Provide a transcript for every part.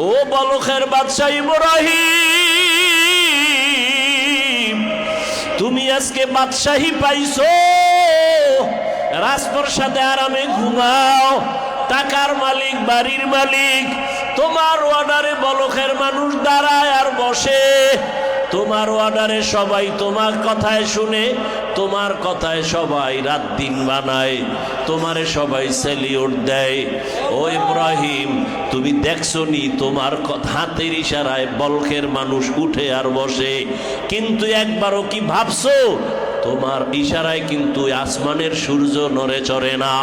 ও বলখের বাদশা ইব্রাহিম, তুমি আজকে বাদশাহী পাইছো, রাজপ্রাসাদে আরামে ঘুমাও, টাকার মালিক, বাড়ির মালিক, তোমার অর্ডারে বলখের মানুষ দাঁড়ায় আর বসে, তোমার অর্ডারে সবাই তোমার কথায় শুনে, তোমার কথায় সবাই রাত দিন বানায়, তোমারে সবাই সেলিউট দেয়। ও ইব্রাহিম, তুমি দেখছো নি তোমার হাতের ইশারায় বলখের মানুষ উঠে আর বসে, কিন্তু একবারও কি ভাবছো তোমার ইশারায় কিন্তু আসমানের সূর্য নড়ে চড়ে না?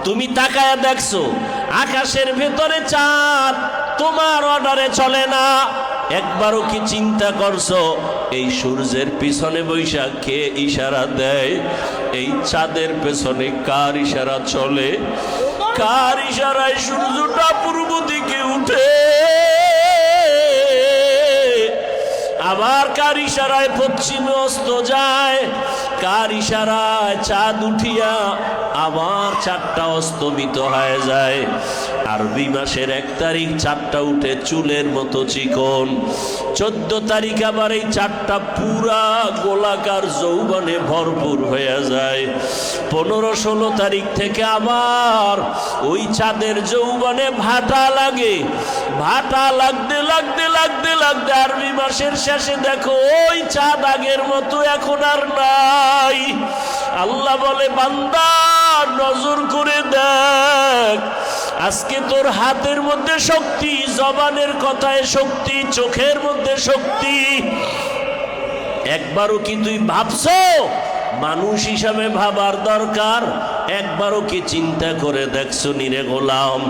তুমি তাকায়া দেখছো আকাশের ভেতরে চাঁদ তোমার অর্ডারে চলে না? একবারও কি চিন্তা করছো এই সূর্যের পিছনে বৈশা কে ইশারা দেয়? এই চাঁদের পেছনে কার ইশারা চলে? কার ইশারায় সূর্যটা পূর্ব দিকে উঠে, আবার কার ইশারায় পশ্চিমে অস্ত যায়? কার ইশারায় চাঁদ উঠিয়া আবার চাঁদটা অস্তমিত হয়ে যায়? আরবি মাসের 1 তারিখ চাঁদটা উঠে চুলের মতো চিকন, 14 তারিখ আবার এই চাঁদটা পুরা গোলাকার যৌবনে ভরপুর হয়ে যায়, 15-16 তারিখ থেকে আবার ওই চাঁদের যৌবনে ভাটা লাগে, ভাটা লাগতে লাগতে লাগতে লাগতে আরবি মাসের শেষে দেখো ওই চাঁদ আগের মতো এখন আর নাই। আল্লাহ বলে, বান্দা নজর করে দেখ, আজকে তোর হাতের মধ্যে শক্তি, জবানের কথায় শক্তি, চোখের মধ্যে শক্তি, একবারও কি তুই ভাবছো? মানুষ হিসাবে ভাবার দরকার। একবারও কি চিন্তা করে দেখছো নিরে গোলাম,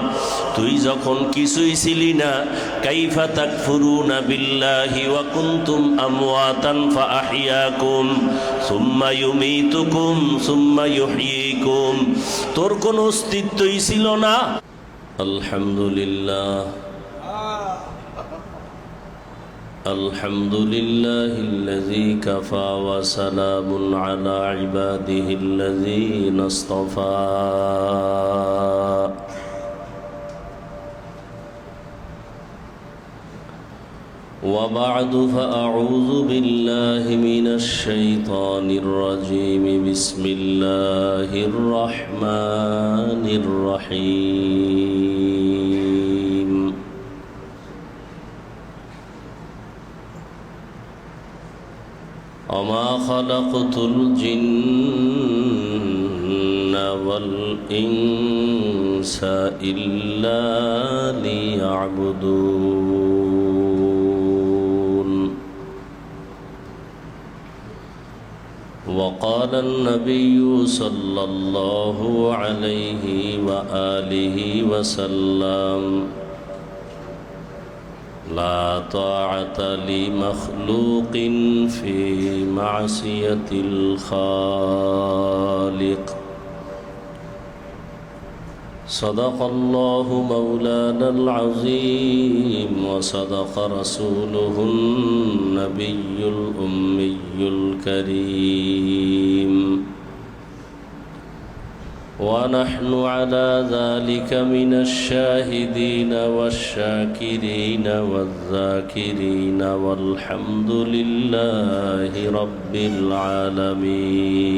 তুই যখন কিছুই ছিলি না, কাইফা তাকফুরুনা বিল্লাহি ওয়া কুনতুম আমওয়াতান ফাআহইয়াকুম সুম্মা ইউমীতুকুম সুম্মা ইউহয়ীকুম, তোর কোনো অস্তিত্বই ছিল না। আলহামদুলিল্লাহ, আলহামদুলিল্লাহিল্লাযী কাফা ওয়া সালামুন আলা ইবাদিহিল্লাযীনা ইসতাফা। ওয়া বা'দু ফাআউযু বিল্লাহি মিনাশ শাইতানির রাজীম। বিসমিল্লাহির রাহমানির রহিম। وما خلقت الجن والإنس إلا ليعبدون. وقال النبي صلى الله عليه وآله وسلم: لا طاعة لمخلوق في معصية الخالق. صدق الله مولانا العظيم وصدق رسوله النبي الأمي الكريم، ونحن على ذلك من الشاهدين والشاكرين والذاكرين، والحمد لله رب العالمين.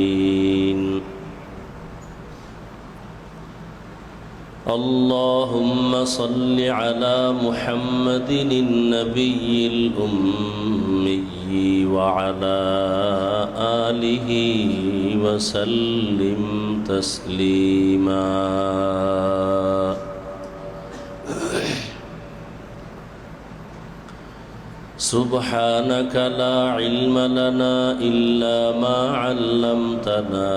اللهم صل على محمد النبي الأمي وعلى آله وسلم تسليما. سبحانك لا علم لنا إلا ما علمتنا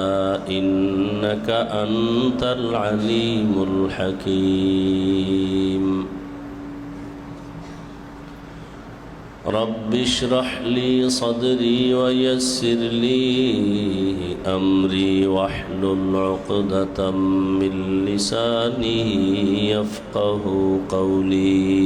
إنك أنت العليم الحكيم. رب اشرح لي صدري ويسر لي أمري واحلل عقدة من لساني يفقه قولي.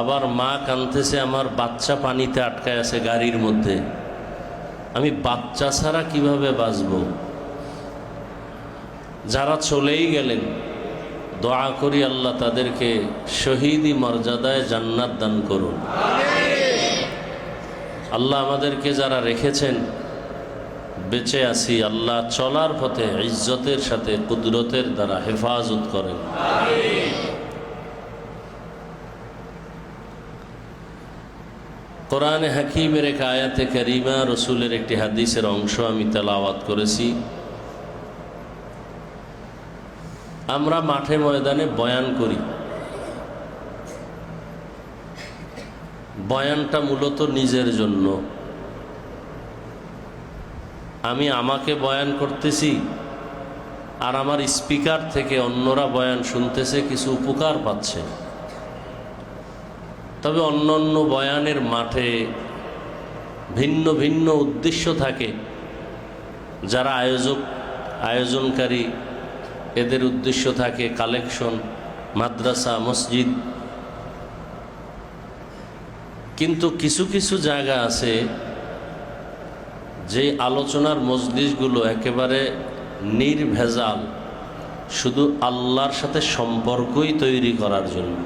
আবার মা কাঁদতেছে, আমার বাচ্চা পানিতে আটকায় আছে গাড়ির মধ্যে, আমি বাচ্চা ছাড়া কিভাবে বাঁচব? যারা চলেই গেলেন দোয়া করি আল্লাহ তাদেরকে শহীদি মর্যাদায় জান্নাত দান করুন। আল্লাহ আমাদেরকে যারা রেখেছেন বেঁচে আছি, আল্লাহ চলার পথে ইজ্জতের সাথে কুদরতের দ্বারা হেফাজত করেন। কোরআনে হাকিমের এক আয়াতে কারিমা, রসুলের একটি হাদিসের অংশ আমি তেলাওয়াত করেছি। আমরা মাঠে ময়দানে বয়ান করি, বয়ানটা মূলত নিজের জন্য। আমি আমাকে বয়ান করতেছি আর আমার স্পিকার থেকে অন্যরা বয়ান শুনতেছে, কিছু উপকার পাচ্ছে। তবে অন্য অন্য বয়ানের মাঠে ভিন্ন ভিন্ন উদ্দেশ্য থাকে। যারা আয়োজনকারী এদের উদ্দেশ্য থাকে কালেকশন, মাদ্রাসা, মসজিদ। কিন্তু কিছু কিছু জায়গা আছে যে আলোচনার মজলিসগুলো একেবারে নির্ভেজাল, শুধু আল্লাহর সাথে সম্পর্কই তৈরি করার জন্য।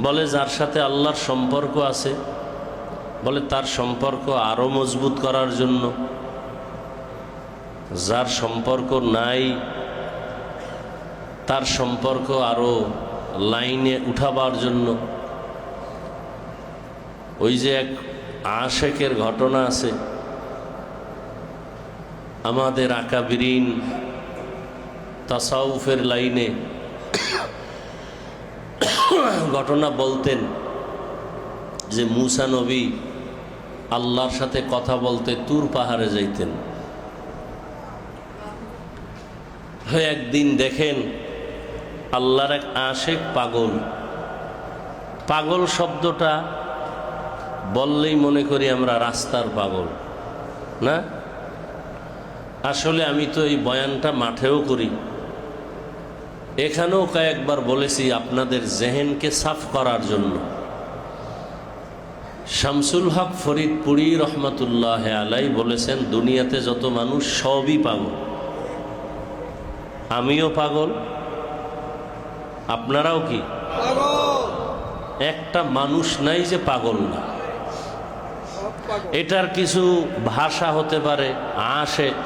বলে যার সাথে আল্লাহর সম্পর্ক আছে, বলে তার সম্পর্ক আরো মজবুত করার জন্য। যার সম্পর্ক নাই তার সম্পর্ক আরো লাইনে উঠাবার জন্য। ওই যে এক আশেকের ঘটনা আছে, আমাদের আকাবিরিন তাসাউফের লাইনে ঘটনা বলতেন যে মুসা নবী আল্লাহর সাথে কথা বলতে তুর পাহাড়ে যাইতেন। একদিন দেখেন আল্লাহর এক আশেক পাগল। পাগল শব্দটা বললেই মনে করি আমরা রাস্তার পাগল না। আসলে আমি তো এই বয়ানটা মাঠেও করি, এখানেও কয়েকবার বলেছি আপনাদের জেহেনকে সাফ করার জন্য। শামসুল হক ফরিদপুরি রহমতুল্লাহ আলাই বলেছেন, দুনিয়াতে যত মানুষ সবই পাগল। আমিও পাগল, আপনারাও কি? একটা মানুষ নাই যে পাগল না। এটার কিছু ভাষা হতে পারে আশেক,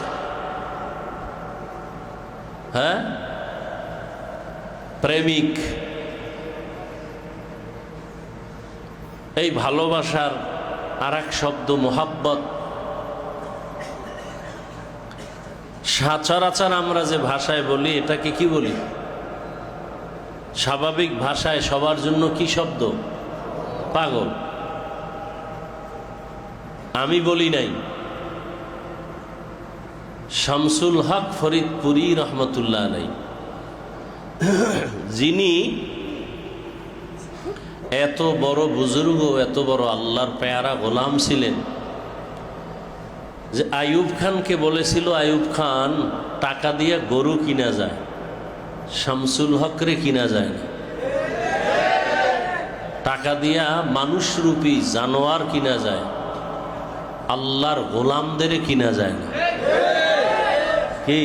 হ্যাঁ, প্রেমিক। এই ভালোবাসার আর এক শব্দ মোহাব্বত। সচরাচর আমরা যে ভাষায় বলি এটাকে কি বলি? স্বাভাবিক ভাষায় সবার জন্য কি শব্দ? পাগল। আমি বলি নাই, শামসুল হক ফরিদপুরি রহমতুল্লাহ আলাই, যিনি এত বড় বুজুর্গ, এত বড় আল্লাহর পেয়ারা গোলাম ছিলেন, যে আইয়ুব খানকে বলেছিল, আইয়ুব খান টাকা দিয়ে গরু কিনা যায়, শামসুল হকরে কিনা যায় না। টাকা দিয়া মানুষরূপী জানোয়ার কিনা যায়, আল্লাহর গোলামদের কিনা যায় না। কি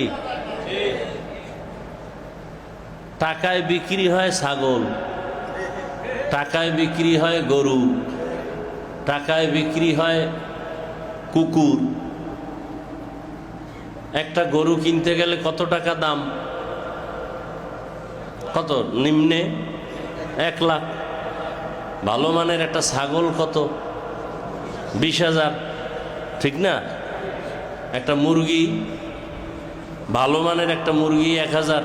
টাকায় বিক্রি হয় ছাগল, টাকায় বিক্রি হয় গরু, টাকায় বিক্রি হয় কুকুর। একটা গরু কিনতে গেলে কত টাকা দাম? কত? নিম্নে 1 লাখ। ভালো মানের একটা ছাগল কত? 20,000, ঠিক না? একটা মুরগি, ভালো মানের একটা মুরগি 1000।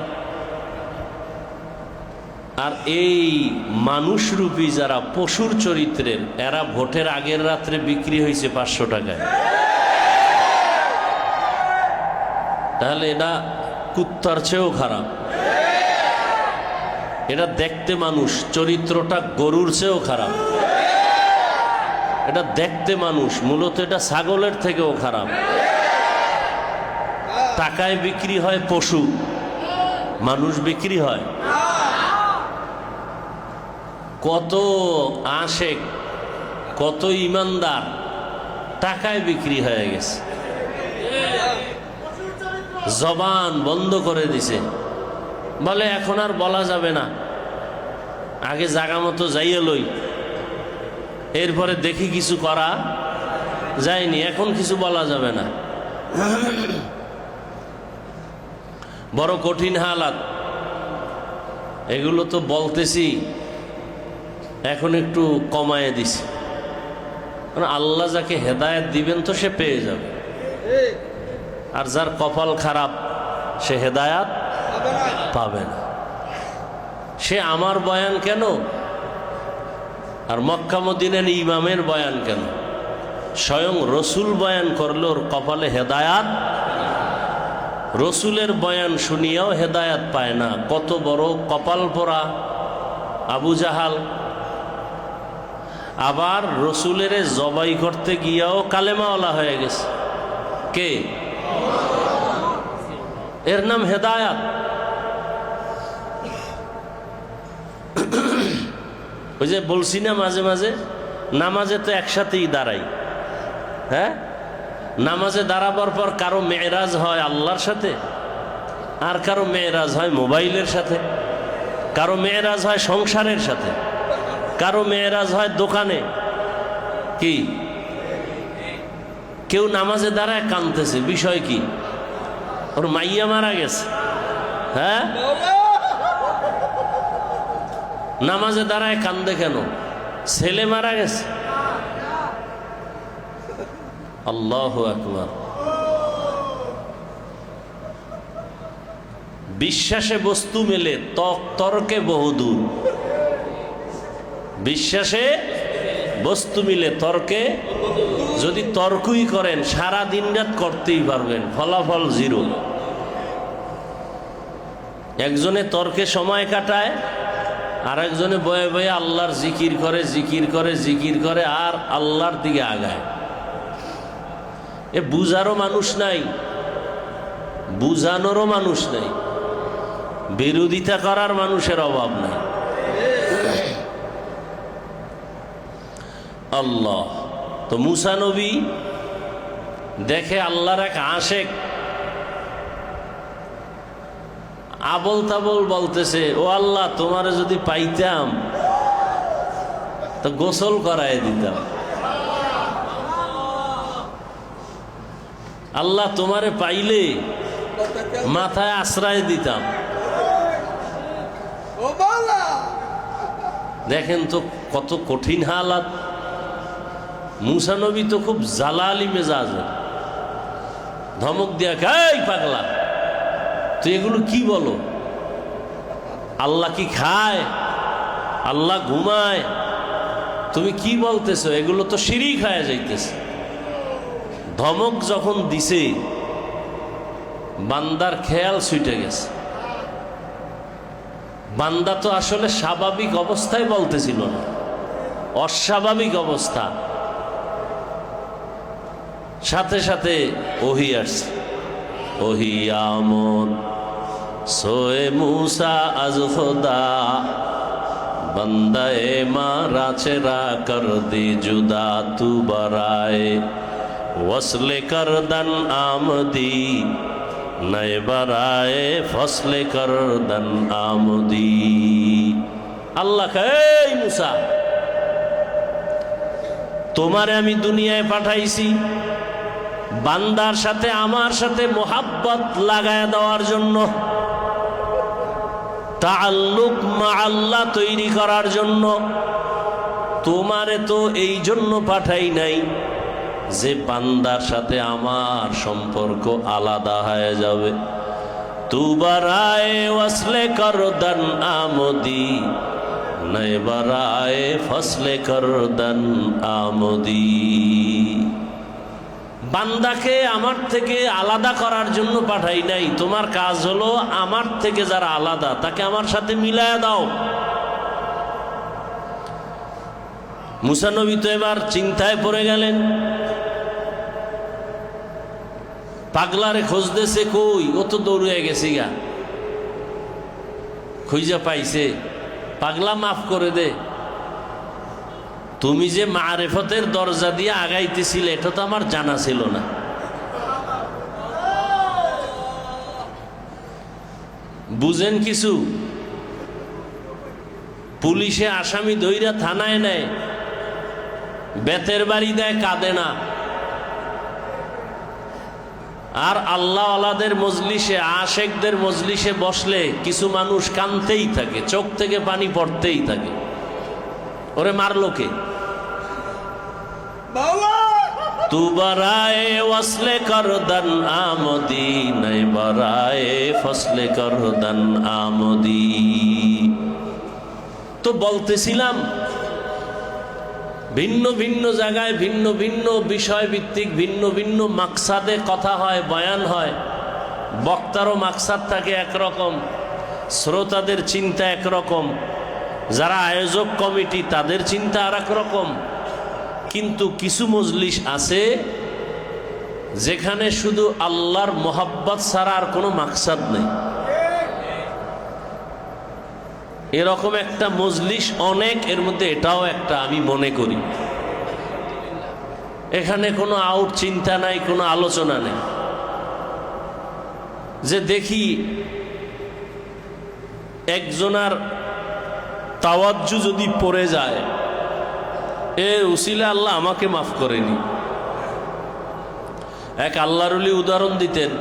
আর এই মানুষরূপী যারা পশুর চরিত্রের, এরা ভোটের আগের রাত্রে বিক্রি হয়েছে 500 টাকায়। তাহলে এটা কুত্তার চেয়েও খারাপ। এটা দেখতে মানুষ, চরিত্রটা গরুর চেয়েও খারাপ। এটা দেখতে মানুষ, মূলত এটা ছাগলের থেকেও খারাপ। টাকায় বিক্রি হয় পশু, মানুষ বিক্রি হয়। কত আশেক, কত ইমানদার টাকায় বিক্রি হয়ে গেছে, জবান বন্ধ করে দিছে, বলে এখন আর বলা যাবে না, আগে জাগা মতো যাইয়ে লই, এরপরে দেখি কিছু করা যায়নি, এখন কিছু বলা যাবে না। বড় কঠিন হালাত, এগুলো তো বলতেছি, এখন একটু কমায় দিছি, কারণ আল্লাহ যাকে হেদায়েত দিবেন তো সে পেয়ে যাবে, আর যার কপাল খারাপ সে হেদায়েত পাবে না। সে আমার বয়ান কেন আর মক্কা মদিনার ইমামের বয়ান কেন, স্বয়ং রসুল বয়ান করলে ওর কপালে হেদায়াত, রসুলের বয়ান শুনিয়াও হেদায়াত পায় না। কত বড় কপাল পোড়া আবু জাহাল, আবার রসুলের জবাই করতে গিয়াও কালেমাওয়ালা হয়ে গেছে। কে? এর নাম হেদায়াত। ওই যে বলছি না মাঝে মাঝে নামাজে তো একসাথেই দাঁড়াই, হ্যাঁ, নামাজে দাঁড়াবার পর কারো মেয়েরাজ হয় আল্লাহর সাথে, আর কারো মেয়েরাজ হয় মোবাইলের সাথে, কারো মেয়েরাজ হয় সংসারের সাথে, কারো মেয়েরাজ হয় দোকানে। কি কেউ নামাজে দাঁড়ায় কাঁদতেছে, বিষয় কি? ওর মাইয়া মারা গেছে। হ্যাঁ, নামাজে দাঁড়ায় কান্দে কেন? ছেলে মারা গেছে। আল্লাহু আকবার। বিশ্বাসে বস্তু মেলে, তর্কে বহুদূর। বিশ্বাসে বস্তু মিলে, তর্কে যদি তর্কই করেন সারা দিন রাত করতেই পারবেন, ফলাফল জিরো। একজনে তর্কে সময় কাটায়, আর একজনে বয়ে বয়ে আল্লাহর জিকির করে, জিকির করে, জিকির করে, আর আল্লাহর দিকে আগায়। এ বুঝারও মানুষ নাই, বুঝানোরও মানুষ নাই, বিরোধিতা করার মানুষের অভাব নাই। আল্লাহ তো মুসা নবী দেখে আল্লাহর এক আশেক আবল তাবল বলতেছে, ও আল্লাহ তোমারে যদি পাইতাম তো গোসল করায় দিতাম, আল্লাহ তোমারে পাইলে মাথায় আশ্রয় দিতাম। দেখেন তো কত কঠিন হালাত। মুসা নবী তো খুব জালালি মেজাজের, ধমক দিয়া খাই পাগলা, তুই এগুলো কি বলো? আল্লাহ কি খায়? আল্লাহ ঘুমায়? তুমি কি বলতেছো? এগুলো তো শিরিক হয়ে যাইতেছে। ধমক যখন দিছে বান্দার খেয়াল ছুটে গেছে। বান্দা তো আসলে স্বাভাবিক অবস্থায় বলতেছিল না, অস্বাভাবিক অবস্থা। সাথে সাথে ওহী আসছে, ওহী আমন সোয়ে মুসা আজ খোদা বন্দায়ে মারা চেরা কর দি জুদা তু বরায়ে ওসলে করদন আমদি নয়ে বরায়ে ফসলে করদন আমদি। আল্লাহ এই মুসা, তোমারে আমি দুনিয়ায় পাঠাইছি বান্দার সাথে আমার সাথে মোহাব্বত লাগায় দেওয়ার জন্য, তাআল্লুক মা আল্লাহ তৈরি করার জন্য। তোমারে তো এই জন্য পাঠাই নাই যে বান্দার সাথে আমার সম্পর্ক আলাদা হয়ে যাবে। তু বারায়ে ওয়াসলে করদন আমদি নয়ে বারায়ে ফসলে করদন আমদি। বান্দাকে আমার থেকে আলাদা করার জন্য পাঠাই নাই, তোমার কাজ হলো আমার থেকে যারা আলাদা তাকে আমার সাথে মিলায়া দাও। মুসা নবী তো এবার চিন্তায় পড়ে গেলেন, পাগলারে খুঁজতেছে, কই? ও তো দৌড়ে গেছে গা, খুঁজা পাইছে। পাগলা মাফ করে দে, তুমি যে মারেফতের দরজা দিয়ে আগাইতেছিলে এটা তো আমার জানা ছিল না। বুঝেন কিছু? পুলিশে আসামি ধইরা থানায় নেয়, বেতের বাড়ি দেয়, কাঁদে না। আর আল্লাহ আলাদের মজলিসে, আশেকদের মজলিসে বসলে কিছু মানুষ কাঁদতেই থাকে, চোখ থেকে পানি পড়তেই থাকে। ওরে মারলো কে? তু বারায়ে ওয়াসলে করদান আমদি, নাই বারায়ে ফসলে করদান আমদি। তো বলতেছিলাম ভিন্ন ভিন্ন জায়গায় ভিন্ন ভিন্ন বিষয় ভিত্তিক ভিন্ন ভিন্ন মাকসাদে কথা হয়, বয়ান হয়। বক্তারও মাকসাদ থাকে একরকম, শ্রোতাদের চিন্তা একরকম, যারা আয়োজক কমিটি তাদের চিন্তা আর এক রকম। কিন্তু কিছু মজলিস আছে যেখানে শুধু আল্লাহর মোহাব্বত ছাড়া আর কোনো মাকসাদ নেই। এরকম একটা মজলিস অনেক, এর মধ্যে এটাও একটা আমি মনে করি। এখানে কোনো আউট চিন্তা নাই, কোনো আলোচনা নেই। যে দেখি একজনার তাওয়াজ্জু যদি পড়ে যায়, এর উসিলা আল্লাহ আমাকে মাফ করেনি। এক আল্লাহর ওলি উদাহরণ দিতেন,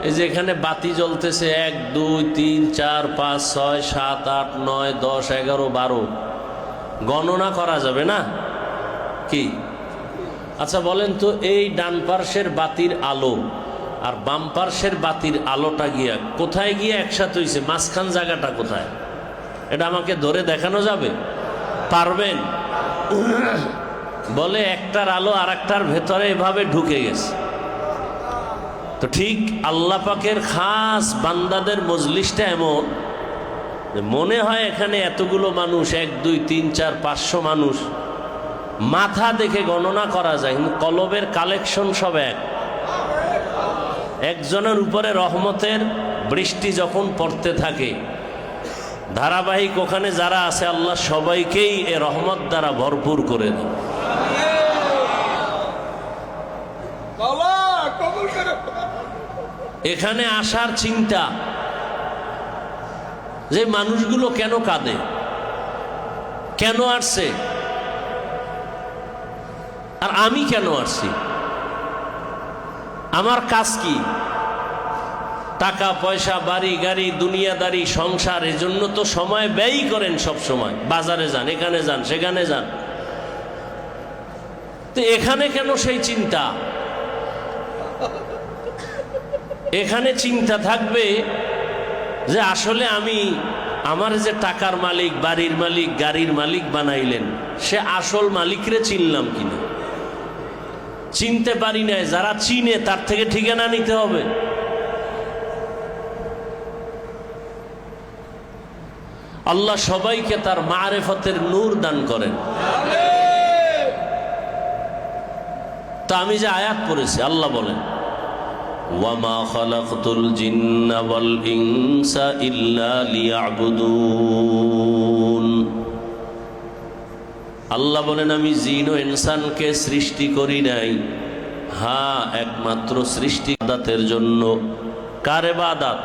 এই যে এখানে বাতি জ্বলতেছে 1 2 3 4 5 6 7 8 9 10 11 12, গণনা করা যাবে না কি? আচ্ছা বলেন তো, এই ডান পার্শ্বের বাতির আলো আর বাম পার্শ্বের বাতির আলোটা গিয়া কোথায় গিয়ে একসাথে হয়েছে? মাঝখান জায়গাটা কোথায়? এটা আমাকে ধরে দেখানো যাবে? পারবেন? বলে একটার আলো আর একটার ভেতরে এভাবে ঢুকে গেছে। তো ঠিক আল্লাহ পাকের খাস বান্দাদের মজলিসটা এমন মনে হয় এখানে এতগুলো মানুষ, 1 2 3 4 500 মানুষ, মাথা দেখে গণনা করা যায়, কিন্তু কলবের কালেকশন সব এক। একজনের উপরে রহমতের বৃষ্টি যখন পড়তে থাকে ধারাবাহিক, ওখানে যারা আছে আল্লাহ সবাইকেই এ রহমত দ্বারা ভরপুর করে দেন। এখানে আসার চিন্তা যে মানুষগুলো কেন কাঁদে, কেন আসছে, আর আমি কেন আসছি, আমার কাজ কি? টাকা পয়সা, বাড়ি গাড়ি, দুনিয়াদারি, সংসার, এজন্য তো সময় ব্যয় করেন সব সময়। বাজারে যান, এখানে যান, সেখানে যান। তো এখানে কেন সেই চিন্তা? এখানে চিন্তা থাকবে যে আসলে আমি, আমার যে টাকার মালিক, বাড়ির মালিক, গাড়ির মালিক বানাইলেন, সে আসল মালিকরে চিনলাম কিনা? চিনতে পারি নাই। যারা চিনে তার থেকে ঠিকানা নিতে হবে। আল্লাহ সবাইকে তার মারেফতের নূর দান করেন। তা আমি যে আয়াত পড়েছি, আল্লাহ বলেন ওয়ামা খালাকতুল জিন্না ওয়াল ইনসা ইল্লা লিয়াবুদুন। আল্লাহ বলেন আমি জিন ও ইনসানকে সৃষ্টি করি নাই, হ্যাঁ একমাত্র সৃষ্টি ইবাদতের জন্য। কার ইবাদত?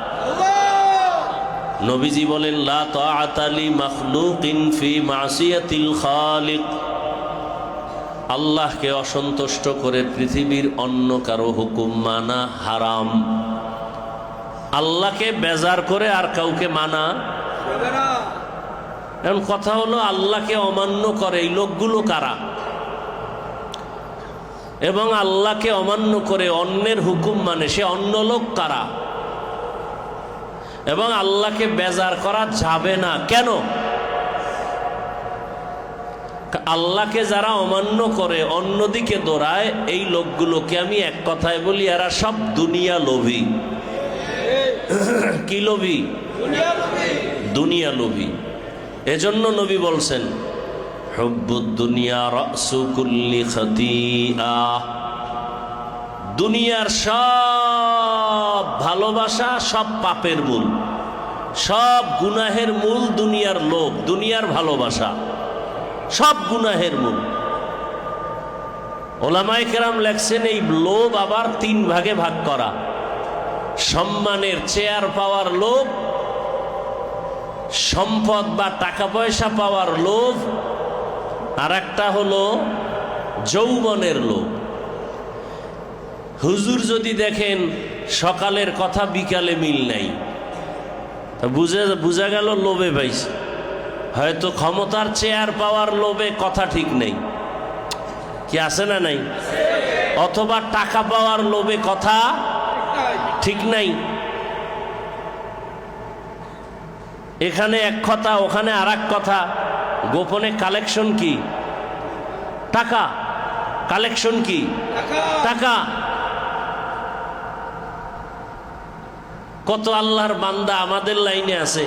নবীজি বলেন লা তাআতা লি মাখলুকিন ফি মাসিয়াতিল খালিক। আল্লাহকে অসন্তুষ্ট করে পৃথিবীর অন্য কারো হুকুম মানা হারাম। আল্লাহকে বেজার করে আর কাউকে মানা যাবে না। এখন কথা হলো, আল্লাহকে অমান্য করে এই লোকগুলো কারা? এবং আল্লাহকে অমান্য করে অন্যের হুকুম মানে সে অন্য লোক কারা? এবং আল্লাহকে বেজার করা যাবে না কেন? আল্লাহকে যারা অমান্য করে অন্যদিকে দৌড়ায়, এই লোকগুলোকে আমি এক কথায় বলি, এরা সব দুনিয়া লোভী। কি লোভী? দুনিয়া লোভী। এজন্য নবী বলছেন হুব্বুদ দুনিয়া রাসু কুল্লি খাতিয়া। দুনিয়ার সব ভালোবাসা সব পাপের মূল, সব গুনাহের মূল দুনিয়ার লোভ, দুনিয়ার ভালোবাসা। সব গুনাহের মূল। ওলামায়ে কেরাম লেখছেন এই লোভ আবার 3 ভাগে ভাগ করা। সম্মানের চেয়ার পাওয়ার লোভ, সম্পদ বা টাকা পয়সা পাওয়ার লোভ, আর একটা হলো যৌবনের লোভ। হুজুর যদি দেখেন সকালের কথা বিকালে মিল নাই, বুঝা গেল লোভে পাইছে। হয়তো ক্ষমতার চেয়ার পাওয়ার লোভে কথা ঠিক নেই, কি আছে না নাই? অথবা টাকা পাওয়ার লোভে কথা ঠিক নাই। এখানে এক কথা, ওখানে আর এক কথা। গোপনে কালেকশন কি? টাকা। কালেকশন কি? টাকা। কত আল্লাহর বান্দা আমাদের লাইনে আছে,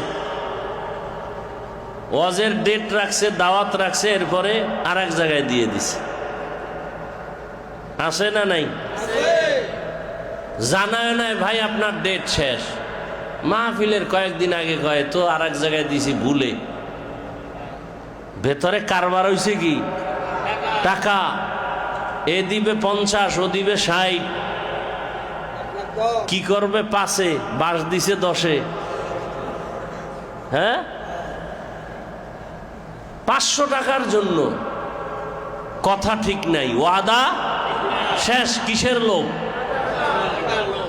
ওয়াজের ডেট রাখছে, দাওয়াত রাখছে, এরপরে আর এক জায়গায় দিয়ে দিছে। আছে না নাই? জানায় নাই ভাই আপনার ডেট শেষ, মাহফিলের কয়েকদিন আগে কয় তো আর এক জায়গায় দিছি ভুলে। ভেতরে কারবার হইছে কি? টাকা। এ দিবে 50, ও দিবে 60। কি করবে 5-এ, বাস দিছে 10-এ। হ্যাঁ, 500 টাকার জন্য কথা ঠিক নাই, ওয়াদা শেষ। কিসের লোভ?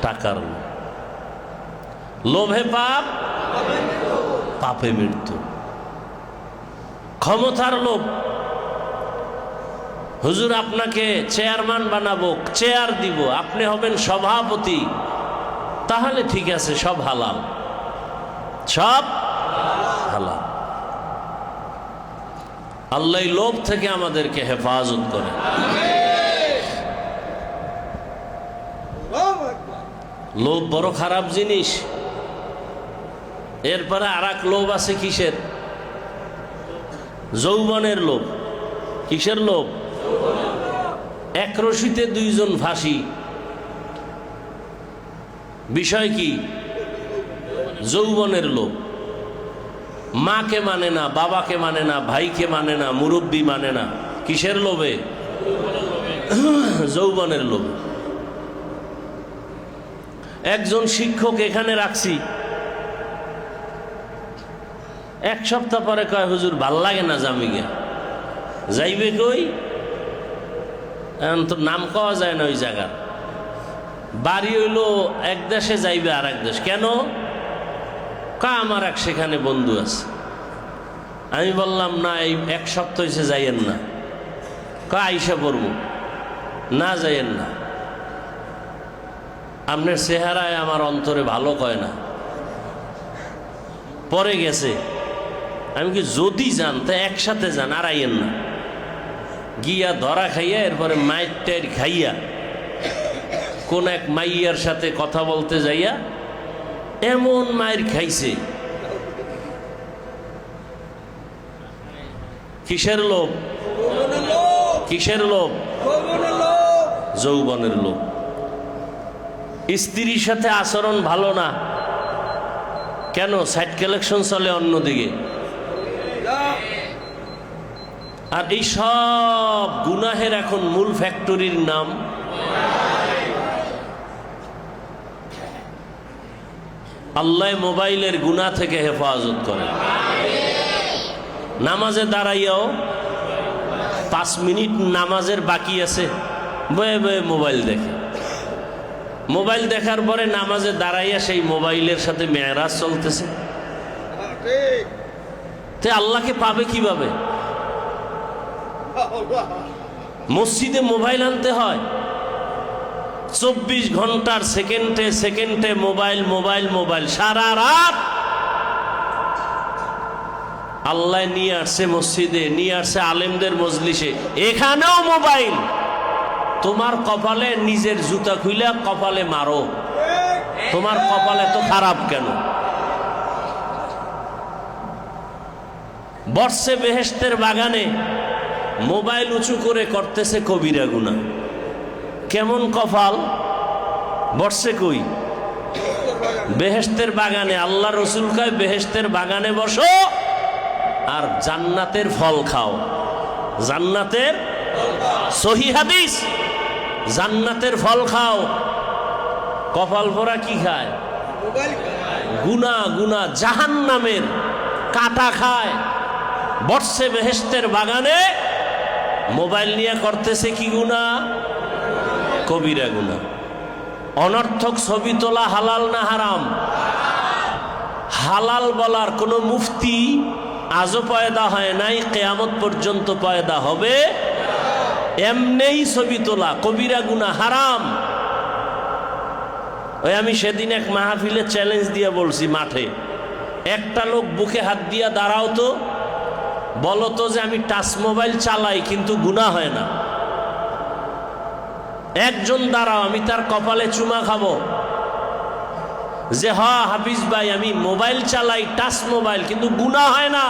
টাকার লোভ। লোভে পাপ, পাপে মৃত্যু। ক্ষমতার লোভ। হুজুর আপনাকে চেয়ারম্যান বানাবো, চেয়ার দিব, আপনি হবেন সভাপতি, তাহলে ঠিক আছে, সব হালাল, সব হালাল। আল্লাহ লোভ থেকে আমাদেরকে হেফাজত করে। লোভ বড় খারাপ জিনিস। এরপরে আর এক লোভ আছে, কিসের? যৌবনের লোভ। কিসের লোভ? এক রশিতে 2 জন ফাঁসি। বিষয় কি? যৌবনের লোভ। মাকে মানে না, বাবাকে মানে না, ভাইকে মানে না, মুরব্বী মানে না। কিসের লোভে? যৌবনের লোভ। একজন শিক্ষক এখানে রাখছি, 1 সপ্তাহ পরে কয় হুজুর ভাল লাগে না, জামি গিয়া। যাইবে কই? এখন তো নাম পাওয়া যায় না ওই জায়গার। বাড়ি হইল এক দেশে, যাইবে আর এক দেশ। কেন? আমার এক সেখানে বন্ধু আছে। আমি বললাম না, এই 1 সপ্তাহ হয়েছে, যাইয়েন না। আইসা পড়ব না, যাইয়েন না, আপনার চেহারায় আমার অন্তরে ভালো কয় না। পরে গেছে। আমি কি যদি যান তা একসাথে যান, আর আইয়েন না। গিয়া ধরা খাইয়া, এরপরে মায়ের টাইর খাইয়া, কোন এক মাইয়ার সাথে কথা বলতে যাইয়া এমন মায়ের খাইছে। কিসের লোভ? কিসের লোভ? যৌবনের লোভ। স্ত্রীর সাথে আচরণ ভালো না, কেন? সাইড কালেকশন চলে অন্যদিকে। আর এই সব গুনাহের এখন মূল ফ্যাক্টরির নাম আল্লাহ। মোবাইলের গুনাহ থেকে হেফাজত করে। নামাজে দাঁড়াইয়াও 5 মিনিট নামাজের বাকি আছে, বয়ে বয়ে মোবাইল দেখে। মোবাইল দেখার পরে নামাজে দাঁড়াইয়া সেই মোবাইলের সাথে মেরাজ চলতেছে। তে আল্লাহকে পাবে কিভাবে? মসজিদে মোবাইল আনতে হয়, 24 ঘন্টার সেকেন্ডে সেকেন্ডে মোবাইল মোবাইল মোবাইল, সারা রাত। আল্লাহ নিয়ে আসছে মসজিদে, নিয়ে আসছে আলেমদের মজলিসে, এখানেও মোবাইল। তোমার কপালে নিজের জুতা খুইলা কপালে মারো, তোমার কপাল এত খারাপ কেন? বর্ষে বেহেশতের বাগানে মোবাইল উঁচু করে করতেছে কবিরা গুনাহ। কেমন কপাল! বর্ষে কই? বেহেশতের বাগানে। আল্লাহ রসুল কয় বেহেশতের বাগানে বসো আর জান্নাতের ফল খাও। জান্নাতের সহিহ হাদিস। জান্নাতের ফল খাও, কপাল ভরা কি খায়? গুনাহ। গুনাহ জাহান্নামের কাটা খায়। বর্ষে বেহেশতের বাগানে মোবাইল নিয়ে করতেছে কি গুনাহ? কবিরা গুনাহ। অনর্থক ছবি তোলা হালাল না হারাম? হালাল বলার কোনো মুফতি আজও পয়দা হয় নাই, কিয়ামত পর্যন্ত পয়দা হবে। এমনেই ছবি তোলা কবিরা গুনাহ, হারাম। ওই আমি সেদিন এক মাহফিলে চ্যালেঞ্জ দিয়ে বলছি, মাঠে একটা লোক বুকে হাত দিয়া দাঁড়াও তো, বলো তো যে আমি টাচ মোবাইল চালাই কিন্তু গুনাহ হয় না। একজন দাঁড়াও, আমি তার কপালে চুমা খাবো যে হাফিজ ভাই আমি মোবাইল চালাই, টাচ মোবাইল, কিন্তু গুনাহ হয় না।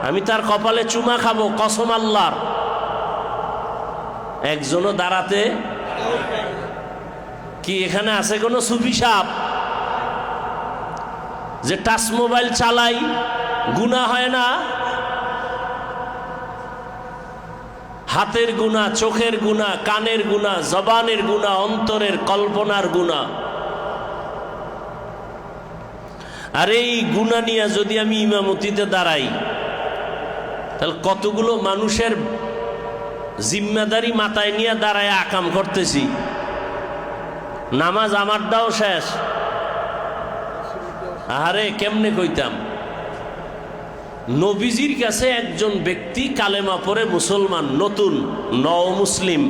আমি তার কপালে চুমা খাবো কসম আল্লাহর। একজনও দাঁড়াতে কি এখানে আছে কোনো সুফি সাহেব যে টাচ মোবাইল চালাই গুনাহ হয় না? হাতের গুনাহ, চোখের গুনাহ, কানের গুনাহ, জবানের গুনাহ, অন্তরের কল্পনার গুনাহ। আর এই গুনাহ নিয়ে যদি আমি ইমামতিতে দাঁড়াই, তাহলে কতগুলো মানুষের জিম্মাদারি মাথায় নিয়ে দাঁড়ায় আকাম করতেছি। নামাজ আমারটাও শেষ। আরে কেমনে কইতাম? নবীজির কাছে একজন ব্যক্তি কালেমা পড়ে মুসলমান, নতুন মুসলিম,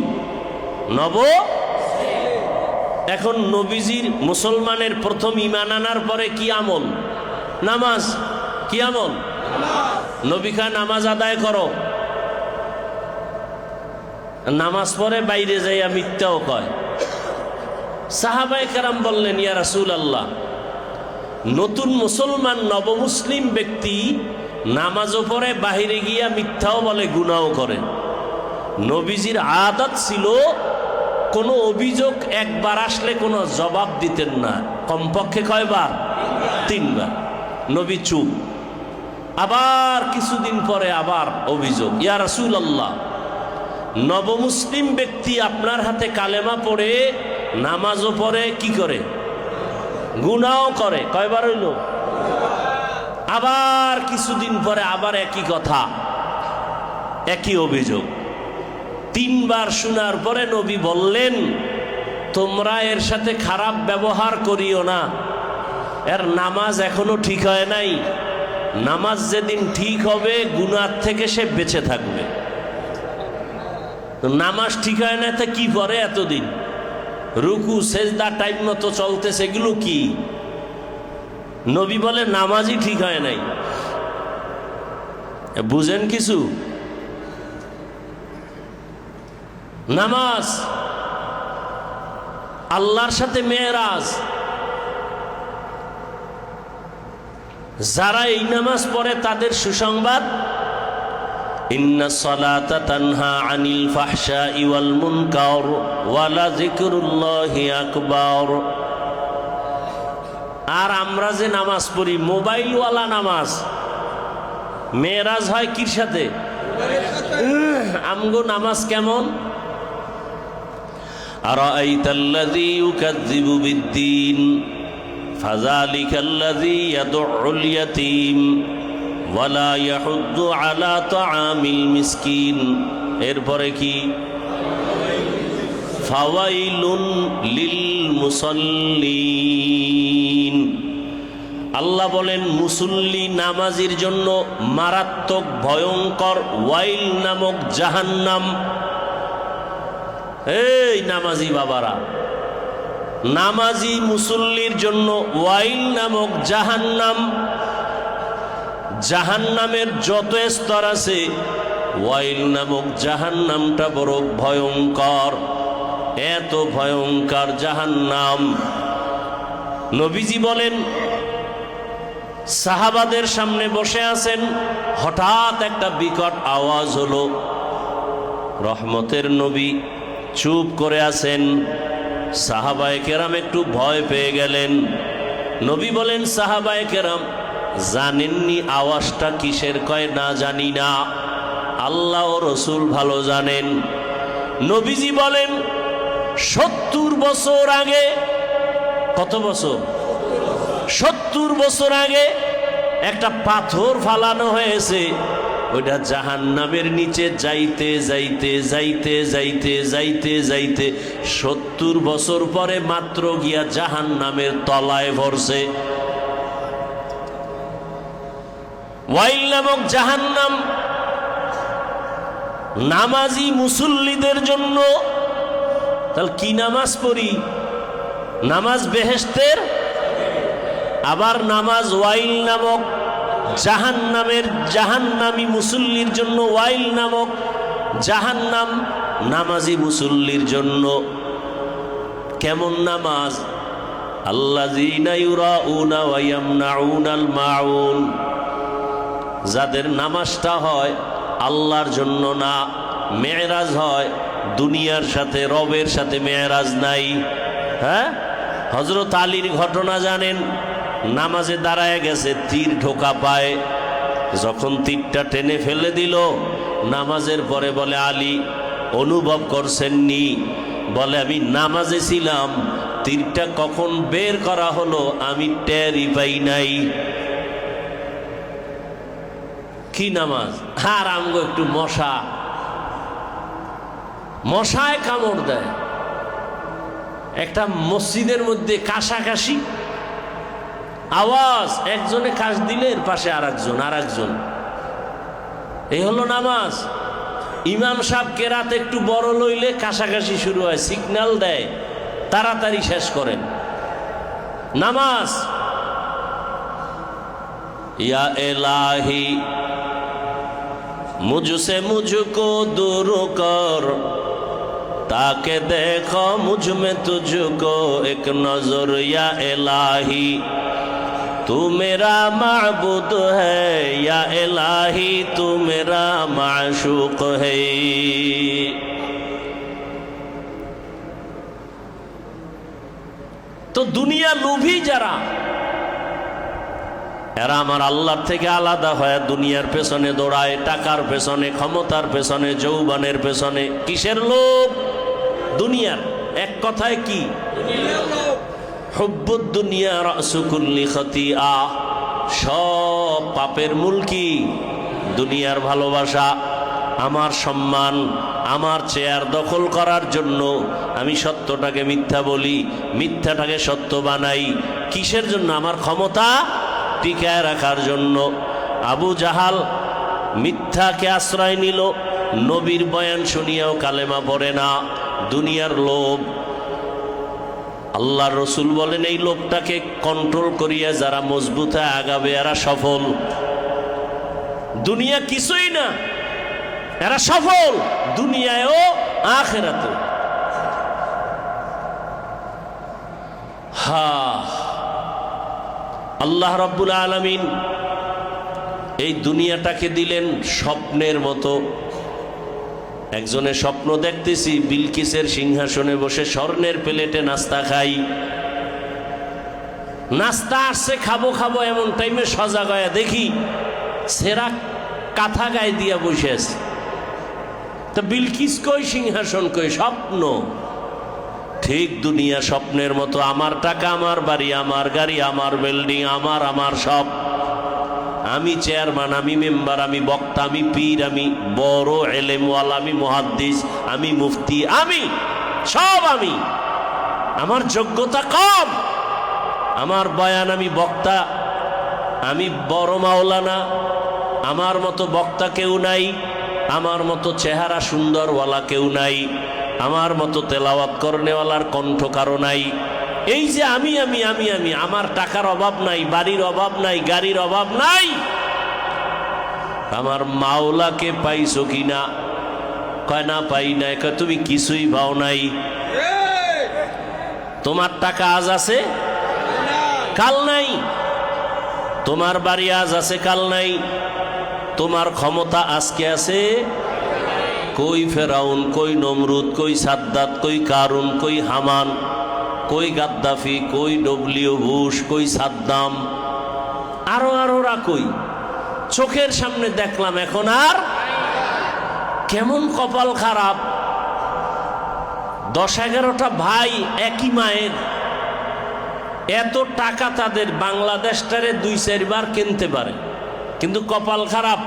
এখন নবীজির মুসলমানের প্রথম ঈমান আনার পরে কি আমল? নামাজ। কি আমল? নবী খান নামাজ আদায় করো। নামাজ পড়ে বাইরে যাইয়া মিথ্যাও কয়। সাহাবায়ে কেরাম বললেন, ইয়া রাসূলুল্লাহ, নতুন মুসলমান নবমুসলিম ব্যক্তি নামাজও পড়ে, বাহিরে গিয়া মিথ্যাও বলে, গুনাহও করে। নবীজির আদত ছিল কোনো অভিযোগ একবার আসলে কোনো জবাব দিতেন না, কমপক্ষে কয়বার? 3 বার। নবী চুপ। আবার কিছুদিন পরে আবার অভিযোগ, ইয়া রাসূলুল্লাহ, নবমুসলিম ব্যক্তি আপনার হাতে কালেমা পড়ে নামাজও পড়ে, কি করে? গুনাহও করে। কয়বার হইল? আবার কিছুদিন পরে আবার একই কথা, একই অভিযোগ। 3 বার শোনার পরে নবী বললেন, তোমরা এর সাথে খারাপ ব্যবহার করিও না, এর নামাজ এখনো ঠিক হয় নাই। নামাজ যেদিন ঠিক হবে গুনাহ থেকে সে বেঁচে থাকবে। তো নামাজ ঠিক হয় না, তা কি পরে এতদিন? রুকু সেজদা টাইম মতো চলতেছে, এগুলো কি? নবী বলে নামাজই ঠিক হয় নাই। বুঝেন কিছু? নামাজ আল্লাহর সাথে মেরাজ। যারা এই নামাজ পড়ে তাদের সুসংবাদ, ইন্নাস সালাতা তানহা আনিল ফাহশাই ওয়াল মুনকার ওয়া লাযিকরুল্লাহি আকবার। আর আমরা যে নামাজ পড়ি মোবাইলওয়ালা নামাজ, মেরাজ হয় কির সাথে? আমগো নামাজ কেমন? আরাআইতাল্লাযী ইউকাযযিবু বিদ্দীন ফাযালিকাল্লাযী ইয়াদউল ইয়াতীম ওয়া লা ইয়াহুদ্দু আলা তাআমিল মিসকিন। এরপরে কি? ফাওয়াইলুন লিল মুসাল্লিন। আল্লাহ বলেন মুসল্লি নামাজির জন্য মারাত্মক ভয়ঙ্কর ওয়াইল নামক জাহান্নাম। এই নামাজি বাবারা, নামাজি মুসল্লির জন্য ওয়াইল নামক জাহান্নাম। জাহান্নামের যত স্তর আছে, ওয়াইল নামক জাহান্নামটা বড় ভয়ঙ্কর। এত ভয়ঙ্কর জাহান্নাম। নবীজি বলেন, সাহাবাদের সামনে বসে আছেন, হঠাৎ একটা বিকট আওয়াজ হলো। রহমতের নবী চুপ করে আছেন। সাহাবায়ে কেরাম একটু ভয় পেয়ে গেলেন। নবী বলেন, সাহাবায়ে কেরাম জানেননি আওয়াজটা কিসের? কয় না, জানি না। আল্লাহ ও রসুল ভালো জানেন। নবীজি বলেন 70 বছর আগে, কত বছর? 70 বছর আগে একটা পাথর ফালানো হয়েছে, ওইটা জাহান্নামের নিচে যাইতে যাইতে যাইতে যাইতে যাইতে যাইতে 70 বছর পরে মাত্র গিয়া জাহান্নামের তলায় পড়ছে। ওয়াইল নামক জাহান্নাম নামাজি মুসল্লিদের জন্য। তাহলে কি নামাজ পড়ি? নামাজ বেহেশতের, আবার নামাজ ওয়াইল নামক জাহান্নামের, জাহান্নামী মুসল্লির জন্য ওয়াইল নামক জাহান্নাম নামাজি মুসল্লির জন্য। কেমন নামাজ? আল্লাযীনা ইউরাউনা ওয়া ইয়ামনাউনাল মাউন, যাদের নামাজটা হয় আল্লাহর জন্য না, মেরাজ হয় দুনিয়ার সাথে, রবের সাথে মেরাজ নাই। হ্যাঁ, হযরত আলীর ঘটনা জানেন, নামাজে দাঁড়ায় গেছে, তীর ঢোকা পায়, যখন তীরটা টেনে ফেলে দিল, নামাজের পরে বলে আলী অনুভব করছেননি? বলে আমি নামাজে ছিলাম, তীরটা কখন বের করা হলো আমি টেরই পাই নাই। কি নামাজ? আর আমগো একটু মশায় কামড় দেয়। একটা মসজিদের মধ্যে কাশাকাশি আওয়াজ, একজনে কাশ দিলে এর পাশে আর একজন। এই হলো নামাজ। ইমাম সাহেব কেরাত একটু বড় লইলে কাশাকাশি শুরু হয়, সিগন্যাল দেয় তাড়াতাড়ি শেষ করেন নামাজ। ইয়া এলাহি মুঝসে মুঝকো দূর কর, তাকে দেখো মুঝ মে তুঝকো এক নজর। ইয়া এলাহি तू मेरा माबूद है, या इलाही तू मेरा माशूक है। तो दुनिया लोभी যারা, এরা আমার আল্লাহর থেকে আলাদা হয়ে দুনিয়ার পেছনে দৌড়ায়, টাকার পেছনে, ক্ষমতার পেছনে, যৌবনের পেছনে। কিসের লোভ? দুনিয়ার। এক কথায় কি? হুব্বুদ দুনিয়া রাসু কুল্লি খতিয়া, সব পাপের মূল কি? দুনিয়ার ভালোবাসা। আমার সম্মান, আমার চেয়ার দখল করার জন্য আমি সত্যটাকে মিথ্যা বলি, মিথ্যাটাকে সত্য বানাই। কিসের জন্য? আমার ক্ষমতা টিকায় রাখার জন্য। আবু জাহাল মিথ্যাকে আশ্রয় নিল, নবীর বয়ান শুনিয়াও কালেমা পড়ে না। দুনিয়ার লোভ। আল্লাহ রসুল বলেন এই লোভটাকে কন্ট্রোল করিয়া যারা মজবুত হয়ে আগাবে এরা সফল। দুনিয়া কিছুই না, এরা সফল দুনিয়ায়ও আখিরাতেও। আল্লাহ রাব্বুল আলামিন এই দুনিয়াটাকে দিলেন স্বপ্নের মতো। একজনের স্বপ্ন দেখতেছি বিলকিসের সিংহাসনে বসে স্বর্ণের প্লেটে নাস্তা খাই। নাস্তা আসছে, খাবো খাবো, এমন টাইমে সজাগ হয়ে দেখি সেরা কাঁথা গায়ে দিয়া বসে আছে। তা বিলকিস কই, সিংহাসন কই? স্বপ্ন। ঠিক দুনিয়া স্বপ্নের মতো। আমার টাকা, আমার বাড়ি, আমার গাড়ি, আমার বিল্ডিং, আমার সব। আমি চেয়ারম্যান, আমি মেম্বার, আমি বক্তা, আমি পীর, আমি বড় এলেমওয়ালা, আমি মুহাদ্দিস, আমি মুফতি, আমি সব। আমি, আমার যোগ্যতা কম, আমার বয়ান, আমি বক্তা, আমি বড় মাওলানা, আমার মতো বক্তা কেউ নাই, আমার মতো চেহারা সুন্দরওয়ালা কেউ নাই, আমার মতো তেলাওয়াত করনেওয়ালার কণ্ঠ কারো নাই। এই যে আমি আমি আমি আমি, আমার টাকার অভাব নাই, বাড়ির অভাব নাই, গাড়ির অভাব নাই। আমার মাওলাকে পাইছো কিনা? কয় না পাই নাই। কয় তুমি কিছুই পাও নাই। তোমার টাকা আজ আছে, কাল নাই। তোমার বাড়ি আজ আছে, কাল নাই। তোমার ক্ষমতা আজকে আছে, কই ফেরাউন, কই নমরুদ, কই সাদ্দাত, কই কারুন, কই হামান, কই গাদ্দাফি, কই ডব্লিউ বুশ, কই সাদ্দাম, আরো আরোরা কই? চোখের সামনে দেখলাম, এখন আর কেমন কপাল খারাপ, 10-11টা ভাই একই মায়ের, এত টাকা তাদের, বাংলাদেশটারে 2-4 বার কিনতে পারে, কিন্তু কপাল খারাপ,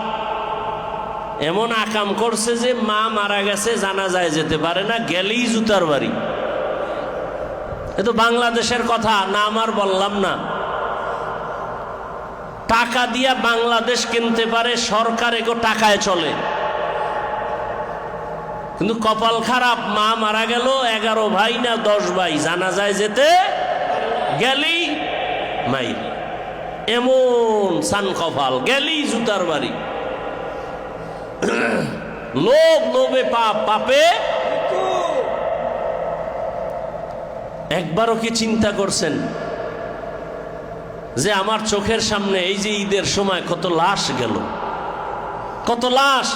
এমন আকাম করছে যে মা মারা গেছে, জানাজায় যেতে পারে না, গেলেই জুতার বাড়ি। এ তো বাংলাদেশের কথা না, আমার বললাম না। টাকা দিয়া বাংলাদেশ কিনতে পারে, সরকার এগো টাকায় চলে, কিন্তু কপাল খারাপ, মা মারা গেল, 11 ভাই না 10 ভাই, জানাজায় যেতে গেলেই মাই, এমন সান কপাল, গেলেই জুতার বাড়ি। লোভ লোভে পাপ, পাপে একবারও কি চিন্তা করছেন যে আমার চোখের সামনে এই যে ঈদের সময় কত লাশ গেল, কত লাশ।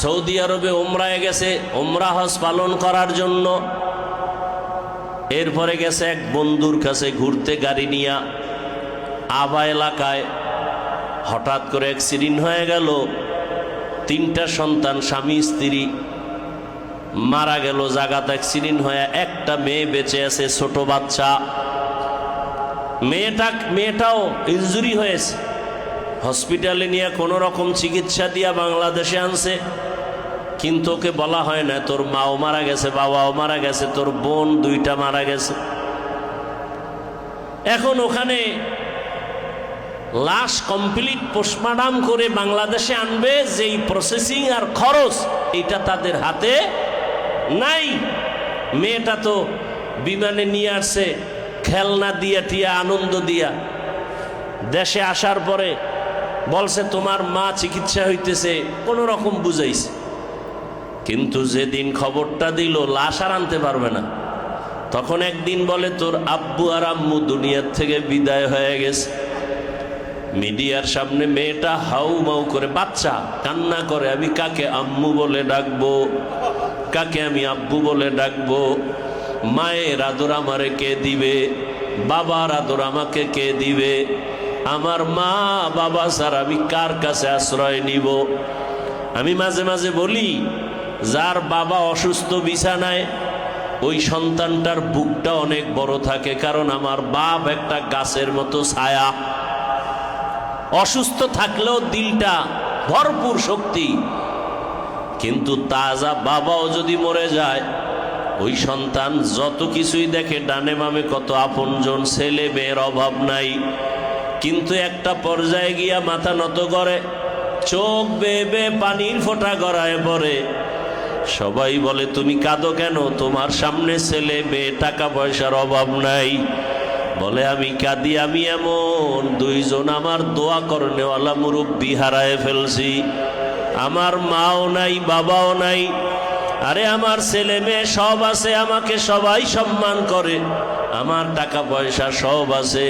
সৌদি আরবে ওমরায় গেছে, ওমরা হজ পালন করার জন্য, এরপরে গেছে এক বন্ধুর কাছে ঘুরতে গাড়ি নিয়া, আবা এলাকায় হঠাৎ করে অ্যাক্সিডেন্ট হয়ে গেল, 3টা সন্তান, স্বামী স্ত্রী মারা গেল জায়গাতে অ্যাক্সিডেন্ট হয়ে। একটা মেয়ে বেঁচে আছে, ছোট বাচ্চা, মেয়েটাও ইনজুরি হয়েছে, হসপিটালে নিয়ে কোনো রকম চিকিৎসা দিয়া বাংলাদেশে আনছে, কিন্তু ওকে বলা হয় না তোর মাও মারা গেছে, বাবাও মারা গেছে, তোর বোন 2টা মারা গেছে। এখন ওখানে লাশ কমপ্লিট পোস্টমর্টম করে বাংলাদেশে আনবে, যেই প্রসেসিং আর খরচ এটা তাদের হাতে নাই। মেয়েটা তো বিমানে নিয়ে আসছে, খেলনা দিয়া টিয়া, আনন্দ দিয়া। দেশে আসার পরে বলছে তোমার মা চিকিৎসা হইতেছে, কোনো রকম বুঝাইছে, কিন্তু যেদিন খবরটা দিল লাশ আর আনতে পারবে না, তখন একদিন বলে তোর আব্বু আর আম্মু দুনিয়ার থেকে বিদায় হয়ে গেছে। মিডিয়ার সামনে মেয়েটা হাউ মাউ করে, বাচ্চা কান্না করে, আমি কাকে আম্মু বলে ডাকবো, কাকে আমি আব্বু বলে ডাকবো, মায়ের আদর আমারে কে দিবে, বাবার আদর আমাকে কে দিবে, আমার মা বাবা স্যার আমি কার কাছে আশ্রয় নিব। আমি মাঝে মাঝে বলি, যার বাবা অসুস্থ বিছানায়, ওই সন্তানটার বুকটা অনেক বড় থাকে, কারণ আমার বাপ একটা গাছের মতো ছায়া, অসুস্থ থাকলেও দিলটা ভরপুর শক্তি। কিন্তু তাজা বাবাও যদি মরে যায়, ওই সন্তান যত কিছুই দেখে, ডানে বামে কত আপনজন, ছেলে মেয়ের অভাব নাই, কিন্তু একটা পর্যায়ে গিয়া মাথা নত করে, চোখ বেয়ে বেয়ে পানির ফোঁটা গড়ায় পড়ে। সবাই বলে তুমি কাঁদো কেন, তোমার সামনে ছেলে মেয়ে, টাকা পয়সার অভাব নাই। বলে আমি কাঁদি, আমি এমন 2 জন আমার দোয়া করনেওয়ালা মুরব্বি হারায় ফেলছি, আমার মাও নাই বাবাও নাই। আরে আমার ছেলে মেয়ে সব আছে, আমাকে সবাই সম্মান করে, আমার টাকা পয়সা সব আছে,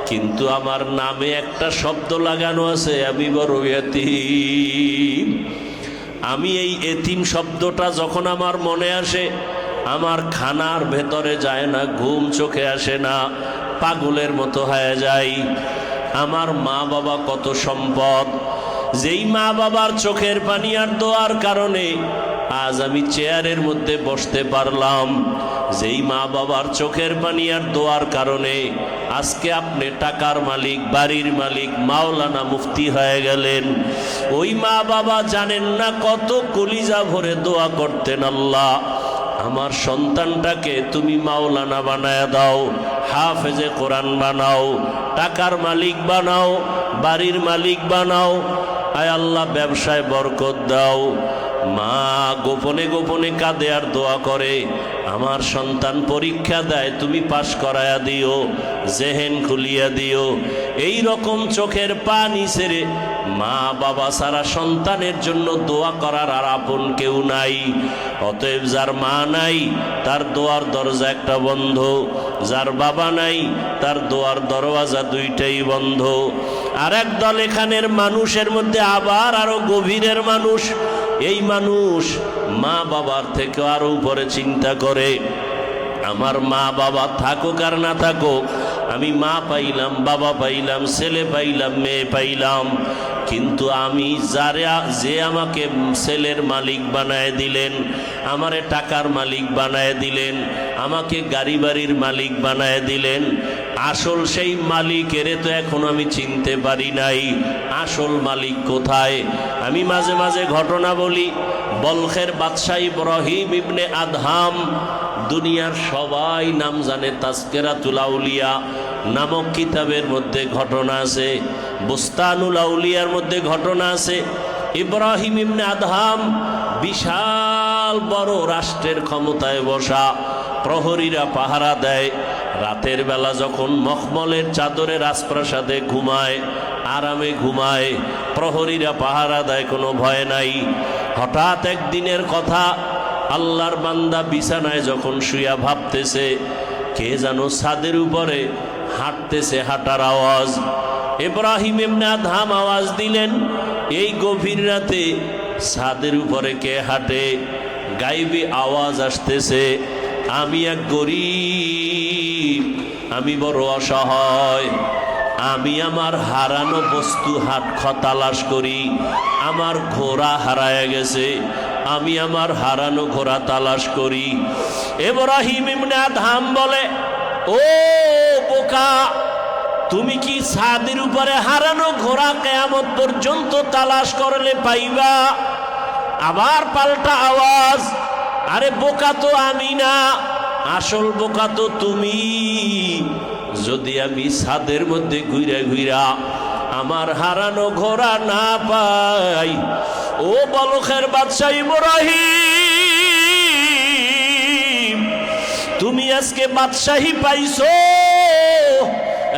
কিন্তু আমার নামে একটা শব্দ লাগানো আছে, আমি বড় এতিম। আমি এই এতিম শব্দটা যখন আমার মনে আসে, আমার খানার ভেতরে যায় না, ঘুম চোখে আসে না, পাগলের মতো হয়ে যাই। আমার মা বাবা কত সম্পদ, যেই মা বাবার চোখের পানি আর দোয়ার কারণে আজ আমি চেয়ারের মধ্যে বসতে পারলাম, যেই মা বাবার চোখের পানি আর দোয়ার কারণে আজকে আপনি টাকার মালিক, বাড়ির মালিক, মাওলানা মুফতি হয়ে গেলেন। ওই মা বাবা জানেন না কত কলিজা ভরে দোয়া করতেন, আল্লাহ আমার সন্তানটাকে তুমি মাওলানা বানায় দাও, হাফেজে কোরআন বানাও, টাকার মালিক বানাও, বাড়ির মালিক বানাও, আয় আল্লাহ ব্যবসায় বরকত দাও। মা গোপনে গোপনে কাঁদে আর দোয়া করে, আমার সন্তান পরীক্ষা দেয়, তুমি পাশ করায়া দিও, জেহেন খুলিয়া দিও। এই রকম চোখের পানি ছেড়ে মা বাবা সারা সন্তানের জন্য দোয়া করার আর আপন কেউ নাই। অতএব যার মা নাই তার দোয়ার দরজা একটা বন্ধ, যার বাবা নাই তার দোয়ার দরওয়াজা 2টাই বন্ধ। আর এক দল এখানের মানুষের মধ্যে আবার আরো গভীরের মানুষ, এই মানুষ মা বাবার থেকে আরো উপরে চিন্তা করে, আমার মা বাবা থাকুক আর না থাকুক, আমি মা পাইলাম, বাবা পাইলাম, ছেলে পাইলাম, মেয়ে পাইলাম, কিন্তু আমি যে আমাকে ছেলের মালিক বানায় দিলেন, আমারে টাকার মালিক বানায় দিলেন, আমাকে গাড়ি বাড়ির মালিক বানায় দিলেন, আসল সেই মালিকের তো এখন আমি চিনতে পারি নাই। আসল মালিক কোথায়? আমি মাঝে মাঝে ঘটনা বলি। বলখের বাদশাহ ইব্রাহিম ইবনে আদহাম, দুনিয়ার সবাই নাম জানে, তাজকিরাতুল আউলিয়া নামক কিতাবের মধ্যে ঘটনা আছে, বুস্তানুল আউলিয়ার মধ্যে ঘটনা আছে। ইব্রাহিম ইবনে আদহাম বিশাল বড় রাষ্ট্রের ক্ষমতায় বসা, প্রহরীরা পাহারা দেয়। রাতের বেলা যখন মখমলের চাদরে রাজপ্রাসাদে ঘুমায়, আরামে ঘুমায়, প্রহরীরা পাহারা দেয়, কোনো ভয় নাই। হঠাৎ একদিনের কথা, আল্লাহর বান্দা বিছানায় যখন শুয়া ভাবতেছে, কে যেন ছাদের উপরে হাঁটতেছে, হাঁটার আওয়াজ। ইব্রাহিম ইবনে আদহাম আওয়াজ দিলেন, এই গভীর রাতে ছাদের উপরে কে হাঁটে? গাইবি আওয়াজ আসতেছে, আমি এক গরীব, আমি বড় অসহায়, আমি আমার হারানো বস্তু তালাশ করি। আমার ঘোড়া হারায় গেছে, আমি আমার হারানো ঘোড়া তালাশ করি। ইব্রাহিম ইবনে আদহাম বলে, ও বোকা, তুমি কি ছাদের উপরে হারানো ঘোড়া কিয়ামত পর্যন্ত তালাশ করলে পাইবা? আবার পাল্টা আওয়াজ, আরে বোকা তো আমি না, আসল বোকা তো তুমি। যদি আমি ছাদের মধ্যে ঘুরে ঘুরা আমার হারানো ঘোড়া না পাই, ও বলখের বাদশাহ ইব্রাহিম, তুমি আজকে বাদশাহী পাইছো,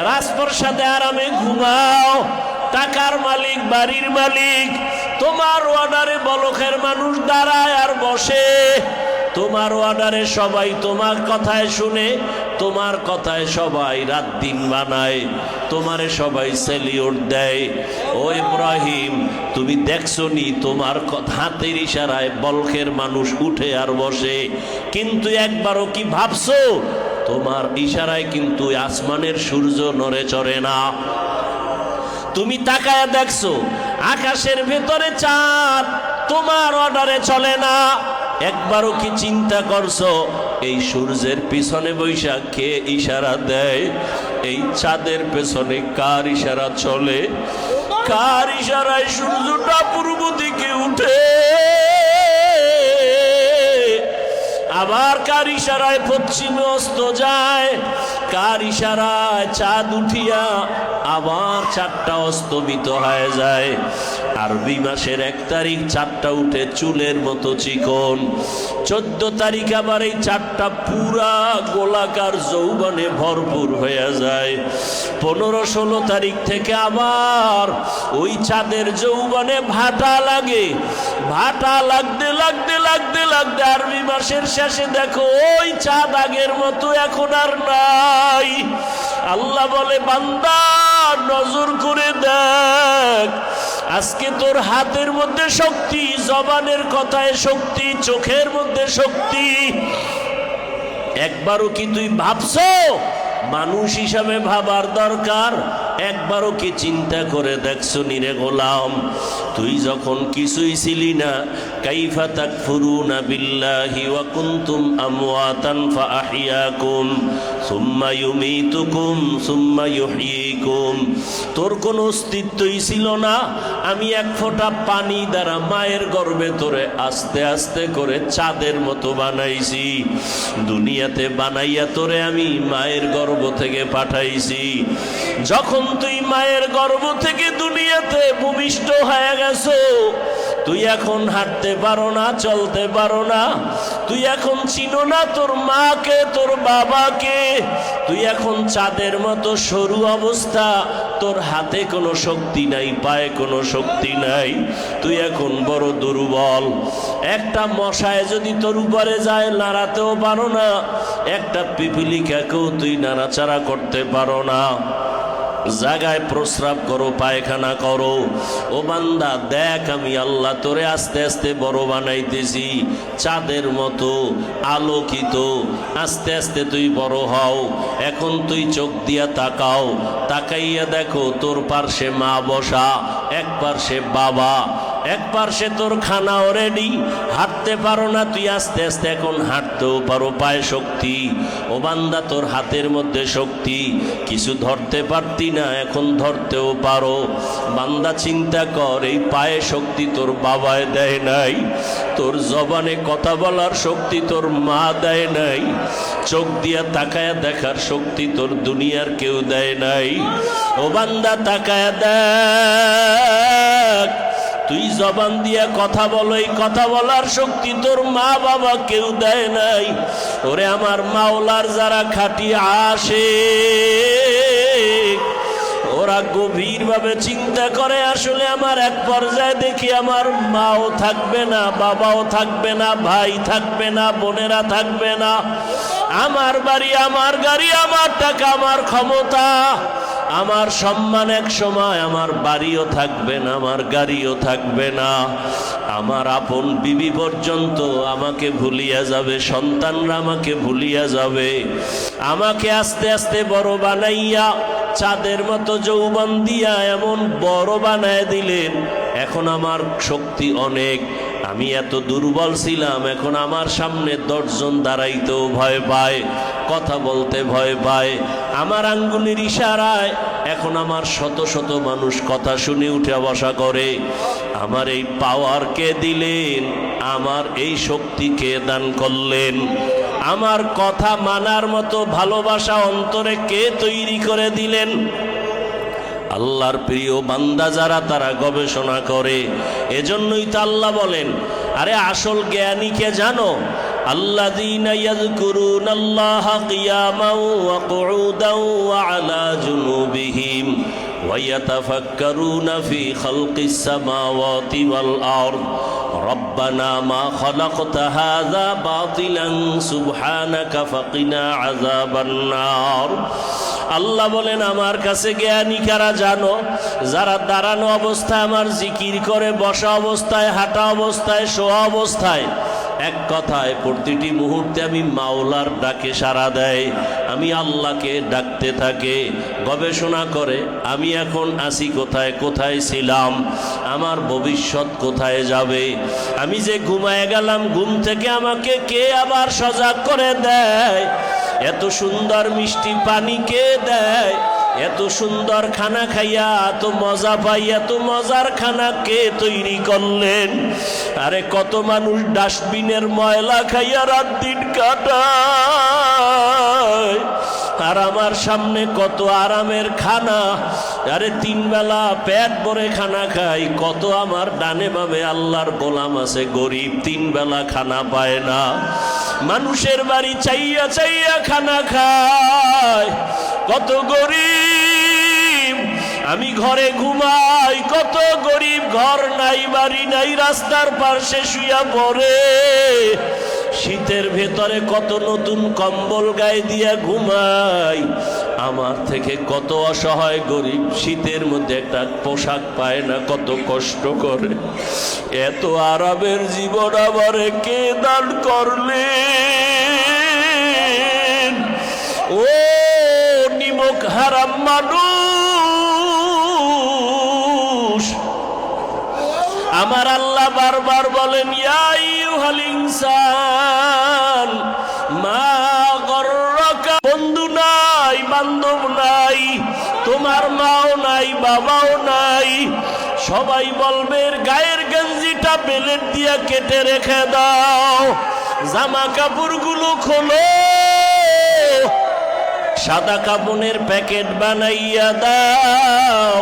রাজপ্রাসাদে আরামে ঘুমাও, টাকার মালিক, বাড়ির মালিক, তোমার অর্ডারে বলখের মানুষ দাঁড়ায় আর বসে, তোমার অর্ডারে সবাই তোমার কথায় শুনে, তোমার কথায় সবাই রাত দিন বানায়, তোমারে সবাই সেলিউট দেয়। ও ইব্রাহিম, তুমি দেখছো নি তোমার হাতের ইশারায় বলখের মানুষ উঠে আর বসে, কিন্তু একবারও কি ভাবছো তোমার ইশারায় কিন্তু আসমানের সূর্য নড়ে চড়ে না? তুমি তাকায় দেখছো আকাশের ভেতরে চাঁদ তোমার অর্ডারে চলে না? একবারও কি চিন্তা করছো এই সূর্যের পিছনে বৈশা কে ইশারা দেয়? এই চাঁদের পেছনে কার ইশারা চলে? কার ইশারায় সূর্যটা পূর্ব দিকে উঠে, আবার কার ইশারায় পশ্চিমে অস্ত যায়? কার ইশারায় চাঁদ উঠিয়া আবার চাঁদটা অস্তমিত হয়ে যায়? আরবি মাসের 1 তারিখ চাঁদটা উঠে চুলের মতো চিকন, 14 তারিখ আবার এই চাঁদটা পুরা গোলাকার যৌবনে ভরপুর হয়ে যায়। 15-16 তারিখ থেকে আবার ওই চাঁদের যৌবনে ভাটা লাগে। ভাটা লাগতে লাগতে লাগতে লাগতে আরবি মাসের শেষে দেখো ওই চাঁদ আগের মতো এখন আর নাই। আল্লাহ বলে, বান্দা নজর করে দেখ, আজকে তোর হাতের মধ্যে শক্তি, জবানের কথায় শক্তি, চোখের মধ্যে শক্তি। একবারও কি তুই ভাবছো? মানুষ হিসাবে ভাবার দরকার। একবারও কি চিন্তা করে দেখছো নিরে গোলাম, তুই যখন কিছুই ছিলি না, কাইফা তাকফুরুনা বিল্লাহি ওয়া কুনতুম আমওয়াতান ফাআহইয়াকুম সুম্মা ইউমীতুকুম সুম্মা ইউহয়ীকুম। তোর কোনো অস্তিত্বই ছিল না, আমি এক ফোঁটা পানি দ্বারা মায়ের গর্ভে তোরে আস্তে আস্তে করে চাঁদের মতো বানাইছি। দুনিয়াতে বানাইয়া তোরে আমি মায়ের গর্ভ থেকে পাঠাইছি। যখন তুই মায়ের গর্ভ থেকে দুনিয়াতে ভূমিষ্ঠ হয়ে গেছো, তুই এখন হাঁটতে পারো না, চলতে পারো না, তুই এখন চিনো না তোর মাকে, তোর বাবাকে, তুই এখন চাঁদের মতো সরু অবস্থা, তোর হাতে কোনো শক্তি নাই, পায়ে কোনো শক্তি নাই, তুই এখন বড় দুর্বল। একটা মশায় যদি তোর উপরে যায় নাড়াতেও পারো না, একটা পিপিলিকাকেও তুই নাড়াচাড়া করতে পারো না। জায়গায় প্রস্রাব করো, পায়খানা করো। ও বান্দা দেখ, আমি আল্লাহ তোরে আস্তে আস্তে বড় বানাইতেছি, চাঁদের মতো আলোকিত। আস্তে আস্তে তুই বড় হও। এখন তুই চোখ দিয়া তাকাও, তাকাইয়া দেখো তোর পার্শ্বে মা বসা, এক পার্শ্বে বাবা, এক পার্শ্বে তোর খানাও রেডি। হাঁটতে পারো না তুই, আস্তে আস্তে এখন হাঁটতেও পারো, পায়ে শক্তি। ও বান্দা তোর হাতের মধ্যে শক্তি, কিছু ধরতে পারতি না, এখন ধরতেও পারো। বান্দা চিন্তা কর, এই পায়ে শক্তি তোর বাবায় দেয় নাই, তোর জবানে কথা বলার শক্তি তোর মা দেয় নাই, চোখ দিয়া তাকায়া দেখার শক্তি তোর দুনিয়ার কেউ দেয় নাই। ও বান্দা তাকায়া দেখ, তুই জবান দিয়া কথা বলো, এই কথা বলার শক্তি তোর মা বাবা কেউ দেয় নাই। ওরে আমার মাওলার যারা খাঁটি আশিক, ওরা গভীরভাবে চিন্তা করে, আসলে আমার এক পর্যায়ে দেখি আমার মাও থাকবে না, বাবাও থাকবে না, ভাই থাকবে না, বোনেরা থাকবে না, আমার বাড়ি, আমার গাড়ি, আমার টাকা, আমার ক্ষমতা, আমার সম্মান এক সময় আমার বাড়িও থাকবে না, আমার গাড়িও থাকবে না, আমার আপন বিবি পর্যন্ত আমাকে ভুলিয়া যাবে, সন্তানরা আমাকে ভুলিয়া যাবে। আমাকে আস্তে আস্তে বড় বানাইয়া চাঁদের মতো যৌবন দিয়া এমন বড় বানায় দিলেন। এখন আমার শক্তি অনেক, আমি এত দুর্বল ছিলাম, এখন আমার সামনে 10 জন দাঁড়াইতেও ভয় পায়, কথা বলতে ভয় পায়। আমার আঙ্গুলের ইশারায় এখন আমার শত শত মানুষ কথা শুনে উঠে বসা করে। আমার এই পাওয়ার কে দিলেন? আমার এই শক্তি কে দান করলেন? আমার কথা মানার মতো ভালোবাসা অন্তরে কে তৈরি করে দিলেন? আল্লাহর প্রিয় বান্দা যারা, তারা গবেষণা করে। এজন্যই তো আল্লাহ বলেন, আরে আসল জ্ঞানীকে জানো? আল্লাযীনা ইয়াযকুরুনাল্লাহা কিয়ামান ওয়া কুউদান ওয়া আলা জুনুবিহিম ওয়া ইয়াতাফাক্কারুনা ফি খালকিস সামাওয়াতি ওয়াল আরদ রব্বানা মা খালাকতা হাযা বাতিলান সুবহানাকা ফাকিনা আযাবান নার। আল্লাহ বলেন, আমার কাছে জ্ঞানী কারা জানো? যারা দাঁড়ানো অবস্থায় আমার জিকির করে, বসা অবস্থায়, হাঁটা অবস্থায়, শোয়া অবস্থায়, এক কথায় প্রতিটি মুহূর্তে আমি মাওলার ডাকে সাড়া দেয়, আমি আল্লাহকে ডাকতে থাকে, গবেষণা করে আমি এখন আছি কোথায়, কোথায় ছিলাম, আমার ভবিষ্যৎ কোথায় যাবে, আমি যে ঘুমায় গেলাম, ঘুম থেকে আমাকে কে আবার সজাগ করে দেয়, এত সুন্দর মিষ্টি পানি কে দেয়, এত সুন্দর খানা খাইয়া এত মজা পাই, এত মজার খানা কে তৈরি করলেন? আরে কত মানুষ ডাস্টবিনের ময়লা খাইয়া রাত দিন কাটায়, আর আমার সামনে কত আরামের খানা। আরে 3 বেলা পেট ভরে খানা খাই। কত আমার ডানে বামে আল্লাহর গোলাম আছে, গরিব, 3 বেলা খানা পায় না, মানুষের বাড়ি চাইয়া চাইয়া খানা খায়। কত গরিব, আমি ঘরে ঘুমাই, কত গরিব ঘর নাই, বাড়ি নাই, রাস্তার পাশে শুয়া পড়ে, শীতের ভেতরে কত নতুন কম্বল গায়ে দিয়া ঘুমাই। আমার থেকে কত অসহায় গরিব শীতের মধ্যে একটা পোশাক পায় না, কত কষ্ট করে। এত আরামের জীবন আমারে কে দান করলেন? ও নিমক হারাম মানুষ, আমার আল্লাহ বারবার বলেন, ইয়া আইয়ুহাল ইনসান মা গররাকা। বন্ধু নাই, বান্ধব নাই, তোমার মাও নাই, বাবাও নাই, সবাই বলবে গায়ের গেঞ্জিটা বেলেট দিয়া কেটে রেখে দাও, জামা কাপড়গুলো খোলো, সাদা কাপড়ের প্যাকেট বানাইয়া দাও,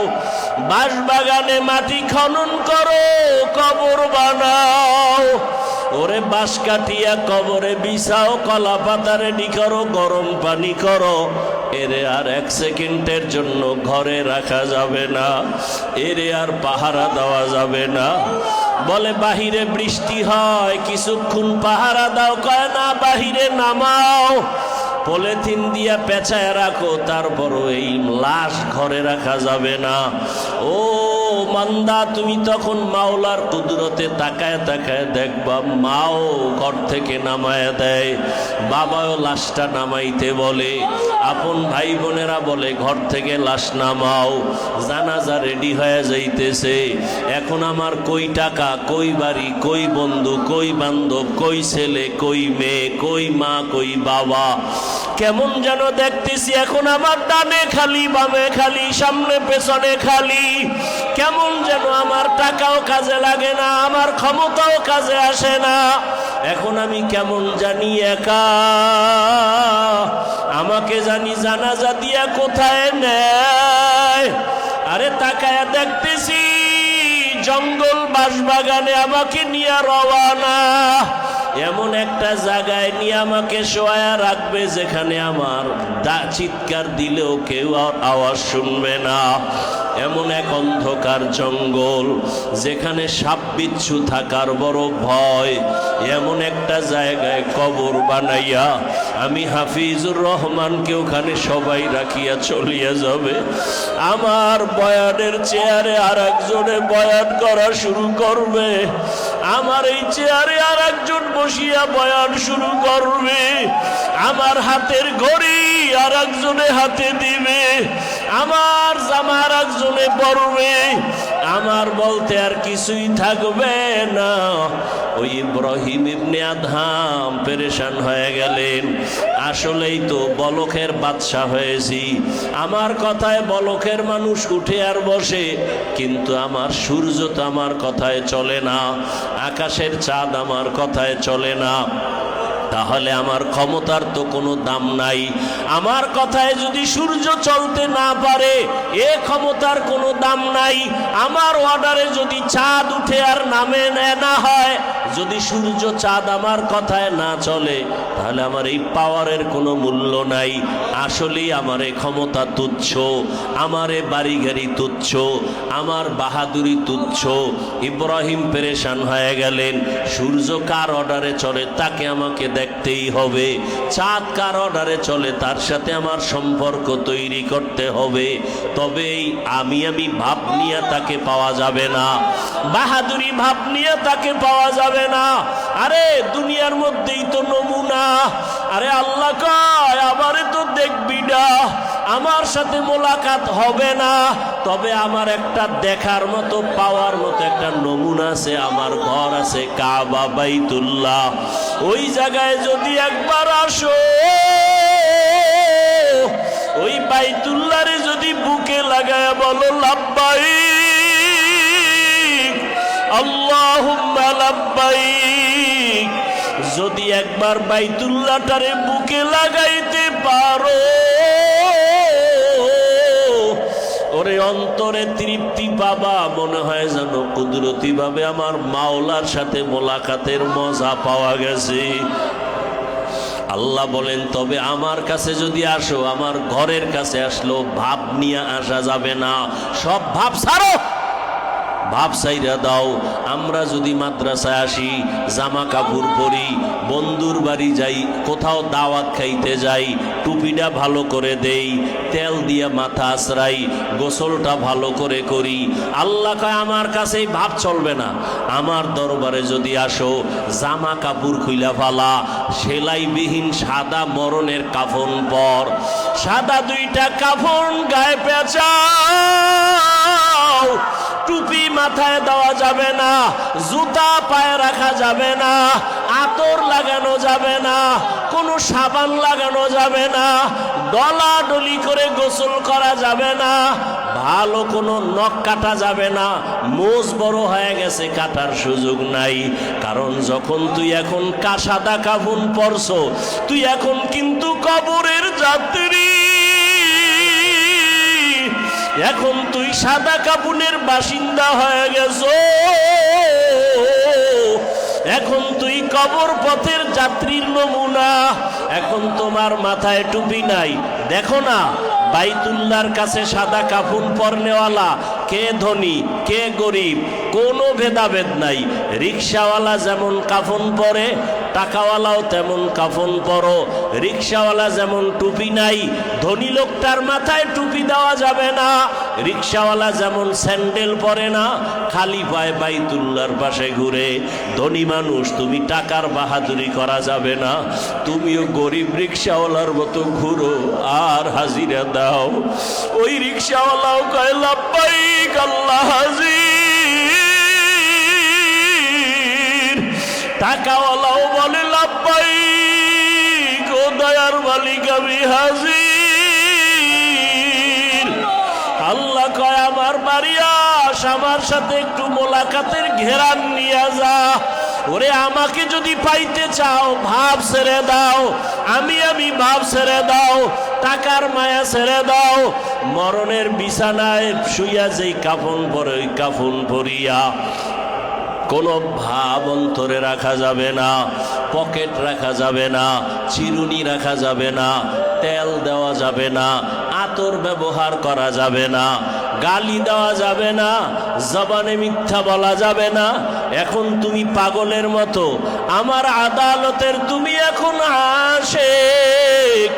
বাঁশবাগানে মাটি খনন করো, কবর বানাও, ওরে বাঁশ কাটিয়া কবরে বিছাও, কলা পাতা রেডি করো, গরম পানি করো। এরে আর 1 সেকেন্ডের জন্য ঘরে রাখা যাবে না, এরে আর পাহারা দেওয়া যাবে না। বলে বাহিরে বৃষ্টি হয়, কিছুক্ষণ পাহারা দাও, কয় না, বাহিরে নামাও, পলিথিন দিয়া পেঁচায় রাখো, তারপরও এই লাশ ঘরে রাখা যাবে না। ও মান্দা, তুমি তখন মাওলার কুদরতে তাকায় তাকায় দেখবা মাও ঘর থেকে নামায় দেয়, বাবাও লাশটা নামাইতে বলে, আপন ভাই বোনেরা বলে ঘর থেকে লাশ নামাও, জানাজা রেডি হয়ে যাইতেছে। এখন আমার কই টাকা, কই বাড়ি, কই বন্ধু, কই বান্ধব, কই ছেলে, কই মেয়ে, কই মা, কই বাবা, কেমন যেন দেখতেছি এখন আমার ডানে খালি, বামে খালি, সামনে পেছনে খালি। কেমন যেন আমার টাকাও কাজে লাগে না, আমার ক্ষমতাও কাজে আসে না। এখন আমি কেমন জানি একা, আমাকে জানি জানাজা দিয়া কোথায় নেয়। আরে তাকায়া দেখতেছি জঙ্গল বাঁশবাগানে আমাকে নিয়ে রওয়ানা, এমন একটা জায়গায় নিয়ে আমাকে শোয়া রাখবে যেখানে আমার চিৎকার দিলেও কেউ আওয়াজ শুনবে না। এমন এক অন্ধকার জঙ্গল যেখানে সাপ বিচ্ছু থাকার বড় ভয়, এমন একটা জায়গায় কবর বানাইয়া আমি হাফিজুর রহমানকে ওখানে সবাই রাখিয়া চলিয়া যাবে। আমার বয়ানের চেয়ারে আর একজনে বয়ান করা শুরু করবে, আমার এই চেয়ারে আর একজন বসিয়া বয়ান শুরু করবে, আমার হাতের ঘড়ি আর একজনে হাতে দিবে, আমার জামা আর একজনে পরবে, আমার বলতে আর কিছুই থাকবে না। ওই ইব্রাহিম ইবনে আদহাম পেরেশান হয়ে গেলেন, আসলেই তো বলখের বাদশা হয়েছি, আমার কথায় বলখের মানুষ উঠে আর বসে, কিন্তু আমার সূর্য তো আমার কথায় চলে না, আকাশের চাঁদ আমার কথায় চলে না, তাহলে আমার ক্ষমতার তো কোনো দাম নাই। আমার কথায় যদি সূর্য চলতে না পারে এ ক্ষমতার কোনো দাম নাই। আমার অর্ডারে যদি চাঁদ উঠে আর নামে না হয়, যদি সূর্য চাঁদ আমার কথায় না চলে, তাহলে আমার এই পাওয়ারের কোনো মূল্য নাই। আসলেই আমার এই ক্ষমতা তুচ্ছ, আমার এ বাড়ি গাড়ি তুচ্ছ, আমার বাহাদুরি তুচ্ছ। ইব্রাহিম পেরেশান হয়ে গেলেন, সূর্য কার অর্ডারে চলে তাকে আমাকে দেখতেই হবে, চাঁদ কার অর্ডারে চলে তার সাথে আমার সম্পর্ক তৈরি করতে হবে, তবেই আমি ভাব নিয়ে তাকে পাওয়া যাবে না, বাহাদুরি ভাব নিয়ে তাকে পাওয়া যাবে না। আরে দুনিয়ার মধ্যেই তো নমুনা, আরে আল্লাহ কয় আমারে তো দেখবি না, আমার সাথে মোলাকাত হবে না, তবে আমার একটা দেখার মতো পাওয়ার মতো একটা নমুনা আছে, আমার ঘর আছে কাবা বাইতুল্লাহ, ওই জায়গায় যদি একবার আসো, ওই বাইতুল্লাহরে যদি বুকে লাগায় বলো লাব্বাইক আল্লাহুম্মা লাব্বাইক, যদি একবার বাইতুল্লাহটারে বুকে লাগাইতে পারো, ওরে অন্তরে তৃপ্তি পাবা, মনে হয় যেন কুদরতি ভাবে আমার মাওলার সাথে মোলাকাতের মজা পাওয়া গেছে। আল্লাহ বলেন তবে আমার কাছে যদি আসো, আমার ঘরের কাছে আসলো ভাব নিয়ে আসা যাবে না, সব ভাব ছাড়ো, ভাব সাইরা দাও। আমরা যদি মাদ্রাসায় আসি, জামা কাপড় পরি, বন্ধুর বাড়ি যাই, কোথাও দাওয়াত খাইতে যাই, টুপিটা ভালো করে দেই, তেল দিয়ে মাথা আশ্রাই, গোসলটা ভালো করে করি। আল্লাহ কয় আমার কাছে এই ভাব চলবে না। আমার দরবারে যদি আসো, জামা কাপড় খুইলা ফালা, সেলাইবিহীন সাদা মরণের কাফন পর, সাদা দুইটা কাফন গায়ে পেঁচাও, টুপি মাথায় দেওয়া যাবে না, জুতা পায়ে রাখা যাবে না, আতর লাগানো যাবে না, কোনো সাবান লাগানো যাবে না, ডলাডলি করে গোসল করা যাবে না, ভালো কোনো নখ কাটা যাবে না, মোজ বড় হয়ে গেছে কাটার সুযোগ নাই। কারণ যখন তুই এখন সাদা কাফন পরছো, তুই এখন কিন্তু কবরের যাত্রী, এখন তুই সাদা কাফনের বাসিন্দা হয়ে গেছো, এখন তুই কবর পথের যাত্রীর নমুনা। এখন তোমার মাথায় টুপি নাই, দেখো না বাইতুল্লাহর কাছে সাদা কাফন পরনেওয়ালা কে ধনী কে গরিব কোনো ভেদাভেদ নাই। রিক্সাওয়ালা যেমন কাফন পরে টাকাওয়ালাও তেমন কাফন পরো। রিক্সাওয়ালা যেমন টুপি নাই, ধনী লোকটার মাথায় টুপি দেওয়া যাবে না। রিক্সাওয়ালা যেমন স্যান্ডেল পরে না, খালি পায়ে বাইতুল্লাহর পাশে ঘুরে। ধনী মানুষ তুমি টাকার বাহাদুরি করা যাবে না, তুমিও গরিব রিক্সাওয়ালার মতো ঘুরো আর হাজিরা দাও। ওই রিক্সাওয়ালাও কয় লাব্বাইক আল্লাহ হাজির। টাকাওয়ালাও বলে লাব্বাইক ও দয়ার মালিক আমি হাজির। আল্লাহ কয় আমার বাড়ি আস, আমার সাথে একটু মোলাকাতের ঘেরান নিয়ে যা। ওরে আমাকে যদি পাইতে চাও ভাব ছেড়ে দাও, আমি ভাব ছেড়ে দাও, টাকার মায়া ছেড়ে দাও। মরণের বিছানায় শুইয়া যেই কাফন পরে ওই কাফন পরিয়া কোনো ভাব অন্তরে রাখা যাবে না, পকেট রাখা যাবে না, চিরুনি রাখা যাবে না, তেল দেওয়া যাবে না, আতর ব্যবহার করা যাবে না, গালি দেওয়া যাবে না, জবানে মিথ্যা বলা যাবে না। এখন তুমি পাগলের মতো আমার আদালতের তুমি এখন আশিক।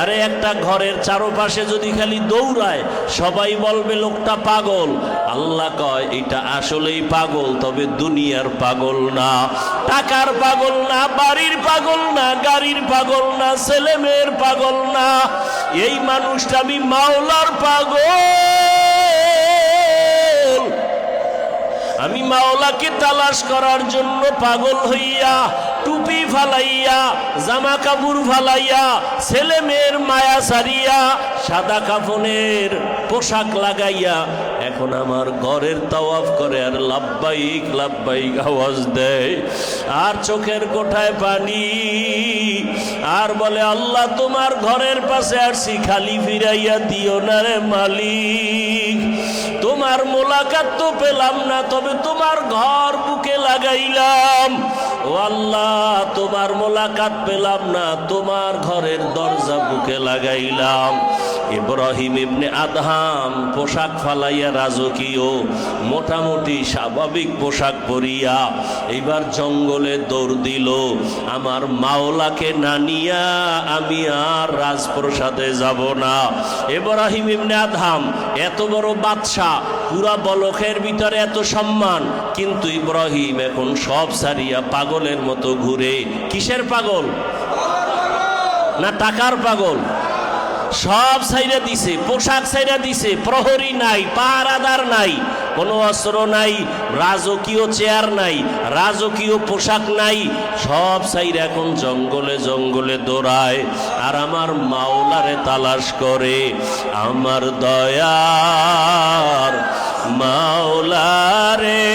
আরে একটা ঘরের চারপাশে যদি খালি দৌড়ায় সবাই বলবে লোকটা পাগল। আল্লাহ কয় এটা আসলেই পাগল, তবে দুনিয়ার পাগল না, টাকার পাগল না, বাড়ির পাগল না, গাড়ির পাগল না, ছেলে মেয়ের পাগল না। এই মানুষটা আমি মাওলার পাগল। আমি মাওলাকে তালাশ করার জন্য পাগল হইয়া টুপি ফালাইয়া জামা কাপড় ফালাইয়া ছেলে মেয়ের মায়া সারিয়া সাদা কাফনের পোশাক লাগাইয়া এখন আমার ঘরের তাওয়াফ করে আর লাব্বাইক লাব্বাইক আওয়াজ দেয়। আর চোখের কোঠায় পানি, আর বলে আল্লাহ তোমার ঘরের পাশে আসছি, খালি ফিরাইয়া দিও না রে মালিক। তোমার মোলাকাত তো পেলাম না, তবে তোমার ঘর বুকে লাগাইলাম। ও আল্লাহ তোমার মোলাকাত পেলাম না, তোমার ঘরের দরজা বুকে লাগাইলাম। ইব্রাহিম ইবনে আদহাম পোশাক ফালাইয়া রাজকীয় মোটামুটি স্বাভাবিক পোশাক পরিয়া এইবার জঙ্গলে দৌড় দিল। আমার মাওলাকে না নিয়া আমি আর রাজপ্রসাদে যাব না। ইব্রাহিম ইবনে আদহাম এত বড় বাদশাহ, পুরা বলখের ভিতরে এত সম্মান, কিন্তু ইব্রাহিম এখন সব সারিয়া পাগলের মতো ঘুরে। কিসের পাগল? না টাকার পাগল? সব ছাইরা দিছে, পোশাক ছাইরা দিছে, প্রহরী নাই, পাহারাদার নাই, কোনো অস্ত্র নাই, রাজকীয় চেয়ার নাই, রাজকীয় পোশাক নাই, সব ছাইরা এখন জঙ্গলে জঙ্গলে দৌড়ায় আর আমার মাওলারে তালাশ করে। আমার দয়ার মাওলারে,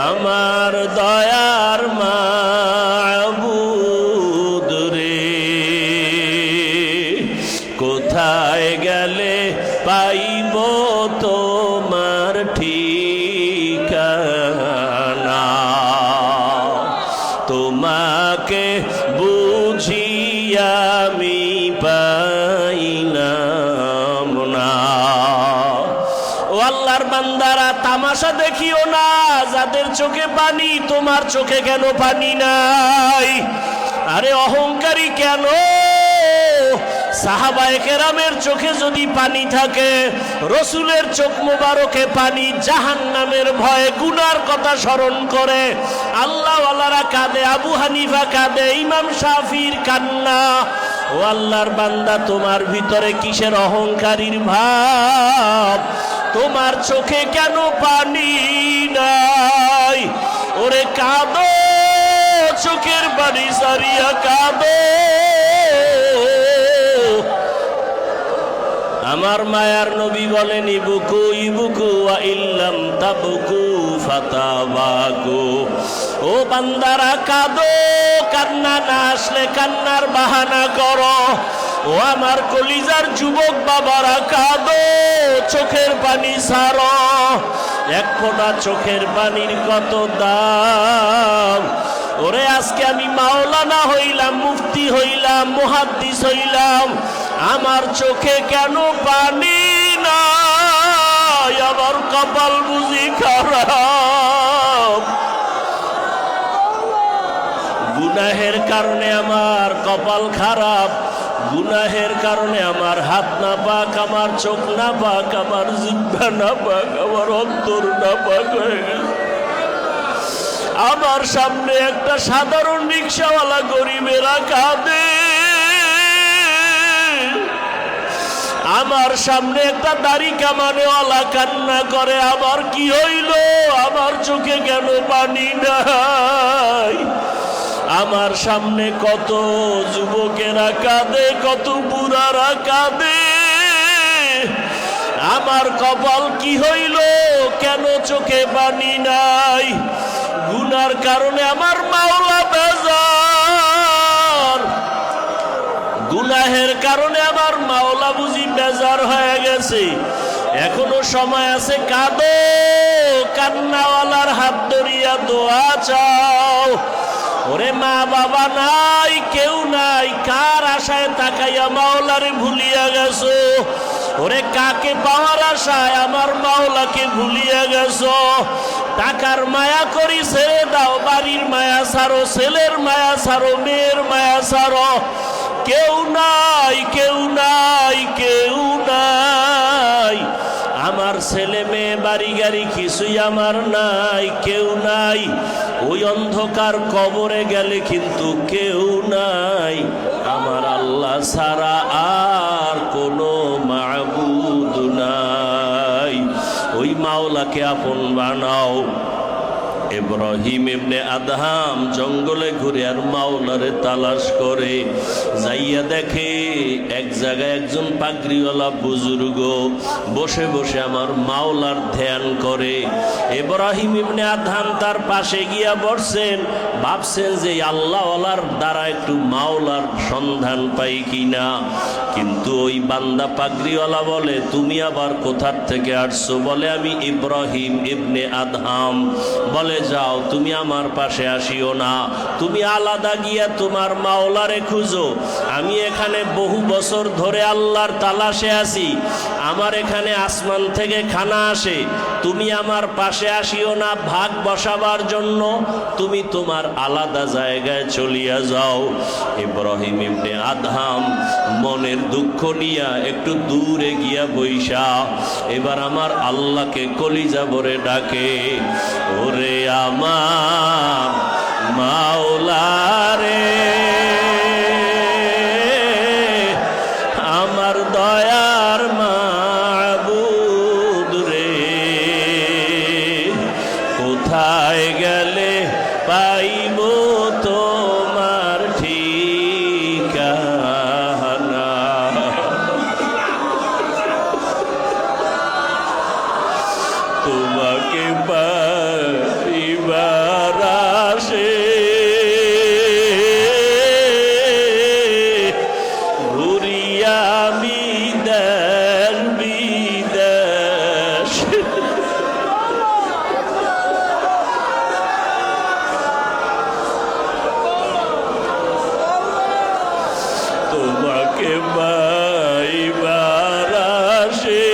আমার দয়ার মাবুদ রে, কোথায় গেলে পাইব তোমার ঠিকানা? তোমাকে বুঝিয়া আমি পাইলাম না। ও আল্লাহর বান্দারা, তামাশা দেখিও না। যাদের চোখে পানি, তোমার চোখে কেন পানি নাই? আরে অহংকারী কেন? সাহাবায়ে কেরামের চোখে যদি পানি থাকে, রসুলের চোখ মোবারকে পানি, জাহান্নামের ভয়ে গুনার কথা স্মরণ করে আল্লাহওয়ালারা কাঁদে, আবু হানিফা কাঁদে, ইমাম শাফির কান্না। ও আল্লাহর বান্দা, তোমার ভিতরে কিসের অহংকারীর ভাব? তোমার চোখে কেন পানি নাই? ওরে কাঁদো, চোখের পানি সারিয়া কাঁদো। আমার মায়ার নবী বলেন ইবুকু ইবুকু ওয়া ইল্লাম তাবকু ফাতাবাকু। ও বান্দারা কাঁদো, কান্না না আসলে কান্নার বাহানা করো। ও আমার কলিজার যুবক বাবারা কাঁদো, চোখের পানি ছাড়ো। এক ফোঁটা চোখের পানির কত দাম! ওরে আজকে আমি মাওলানা হইলাম, মুফতি হইলাম, মুহাদ্দিস হইলাম, আমার চোখে কেন পানি নাই? আমার কপাল বুঝি খারাপ? গুনাহের কারণে আমার কপাল খারাপ, গুনাহের কারণে আমার হাত না পাক, আমার চোখ না পাক, আমার জিহ্বা না পাক, আমার অন্তর না পাক হয়ে গেছে। আমার সামনে একটা সাধারণ রিক্সাওয়ালা গরিবেরা কাঁদে, আমার সামনে একটা দাড়ি কামানেওয়ালা কান্না করে। আমার কি হইল? আমার চোখে কেন পানি নাই? আমার সামনে কত যুবকেরা কাঁদে, কত বুড়ারা কাঁদে। আমার কপাল কি হইল? কেন চোখে পানি নাই? গুনার কারণে আমার মাওলা বেজার, গুনাহের কারণে আমার মাওলা বুঝি বেজার হয়ে গেছে। এখনো সময় আছে, কাঁদো, কান্নাওয়ালার হাত ধরিয়া দোয়া চাও। ওরে মা বাবা নাই, কেউ নাই, কার আশায় তাকাইয়া মাওলারে ভুলিয়া গেছো? ওরে কাকে পাওয়ার আশায় আমার মাওলাকে ভুলিয়া গেছো? টাকার মায়া করি ছেড়ে দাও, বাড়ির মায়া ছাড়ো, ছেলের মায়া ছাড়ো, মেয়ের মায়া ছাড়ো। কেউ নাই, কেউ নাই, কেউ নাই। আমার ছেলে মেয়ে বাড়ি গাড়ি কিছুই আমার নাই, কেউ নাই। ওই অন্ধকার কবরে গেলে কিন্তু কেউ নাই। আমার আল্লাহ ছাড়া আর কোনো মাবুদ নাই। ওই মাওলাকে আপন বানাও। ইব্রাহিম ইবনে আদহাম জঙ্গলে ঘুরে আর মাওলারে তালাশ করে, যাইয়া দেখে এক জায়গায় একজন পাগড়িওয়ালা বুজুর্গ বসে বসে আমার মাওলার ধ্যান করে। ইব্রাহিম ইবনে আদহাম তার পাশে গিয়া বসছেন, ভাবছেন যে আল্লাহওয়ালার দ্বারা একটু মাওলার সন্ধান পাই কিনা। কিন্তু ওই বান্দা পাগড়িওয়ালা বলে, তুমি আবার কোথার থেকে আসছো? বলে, আমি ইব্রাহিম ইবনে আদহাম। বলে, যাও, তুমি আমার পাশে আসিও না, তুমি আলাদা গিয়া তোমার মাওলারে খুঁজো। আমি এখানে বহু বছর ধরে আল্লাহর তালাশে আছি, আমার এখানে আসমান থেকে খানা আসে, তুমি আমার পাশে আসিও না ভাগ বসাবার জন্য, তুমি তোমার আলাদা জায়গায় চলিয়া যাও। ইব্রাহিম ইবনে আদহাম মনের দুঃখ নিয়া একটু দূরে গিয়া বইসা এবার আমার আল্লাহকে কলিজা ভরে ডাকে, ওরে আমার মাওলারে, আমার দয়ার মাবুদ রে, কোথায় গেলে পাইব তোমার ঠিকানা? তোমাকে পাইবার আসে ঘুরিয়া আমি দেশ বিদেশ। তোমাকে পাইবার আসে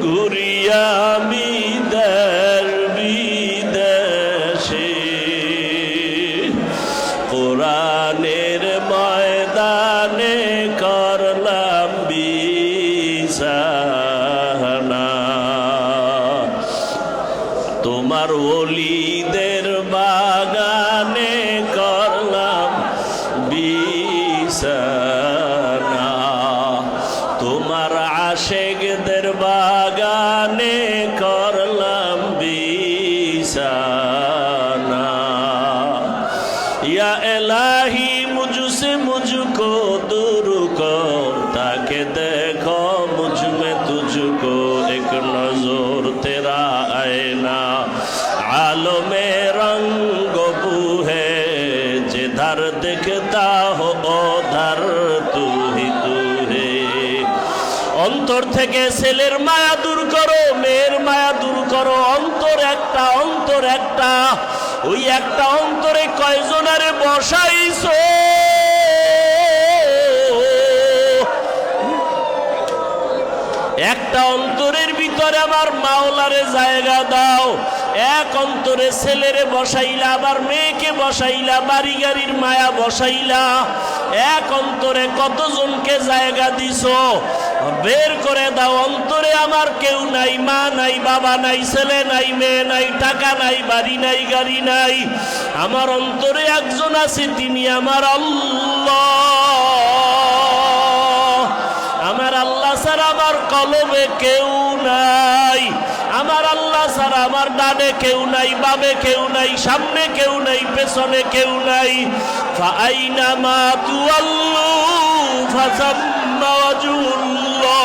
ঘুরিয়া আমি দেশ বিদেশে, কোরআনের ময়দানে করলাম বিছানা, তোমার ওলিদের বাগানে করলাম বিছানা, তোমার আশেকদের বাগানে করলাম বিছানা। ইয়া এলাহি মুঝসে মুঝকো दूर कर, ताके देखो मुझ में तुझको एक नजर तेरा आईना, आलमे रंग बू है जिधर दिखता हो उधर तू ही तू है। অন্তর থেকে ছেলের মায়া দূর করো, মেয়ের মায়া দূর করো। অন্তর একটা, ওই একটা অন্তরে কয়জনারে বসাইছো? একটা অন্তরের ভিতরে আমার মাওলারে জায়গা দাও। এক অন্তরে ছেলেরে বসাইলা, আবার মেয়েকে বসাইলা, বাড়ি গাড়ির মায়া বসাইলা। এক অন্তরে কতজনকে জায়গা দিছো? বের করে দাও। অন্তরে আমার কেউ নাই, মা নাই, বাবা নাই, ছেলে নাই, মেয়ে নাই, টাকা নাই, বাড়ি নাই, গাড়ি নাই। আমার অন্তরে একজন আছে, তিনি আমার আল্লাহ। আমার আল্লাহ ছাড়া আমার কলবে কেউ নাই। আমার আল্লাহ ছাড়া আমার ডানে কেউ নাই, বামে কেউ নাই, সামনে কেউ নাই, পেছনে কেউ নাই। ফাআইনামা তুওয়াল্লু ফাসাম্মা ওয়াজহুল্লাহ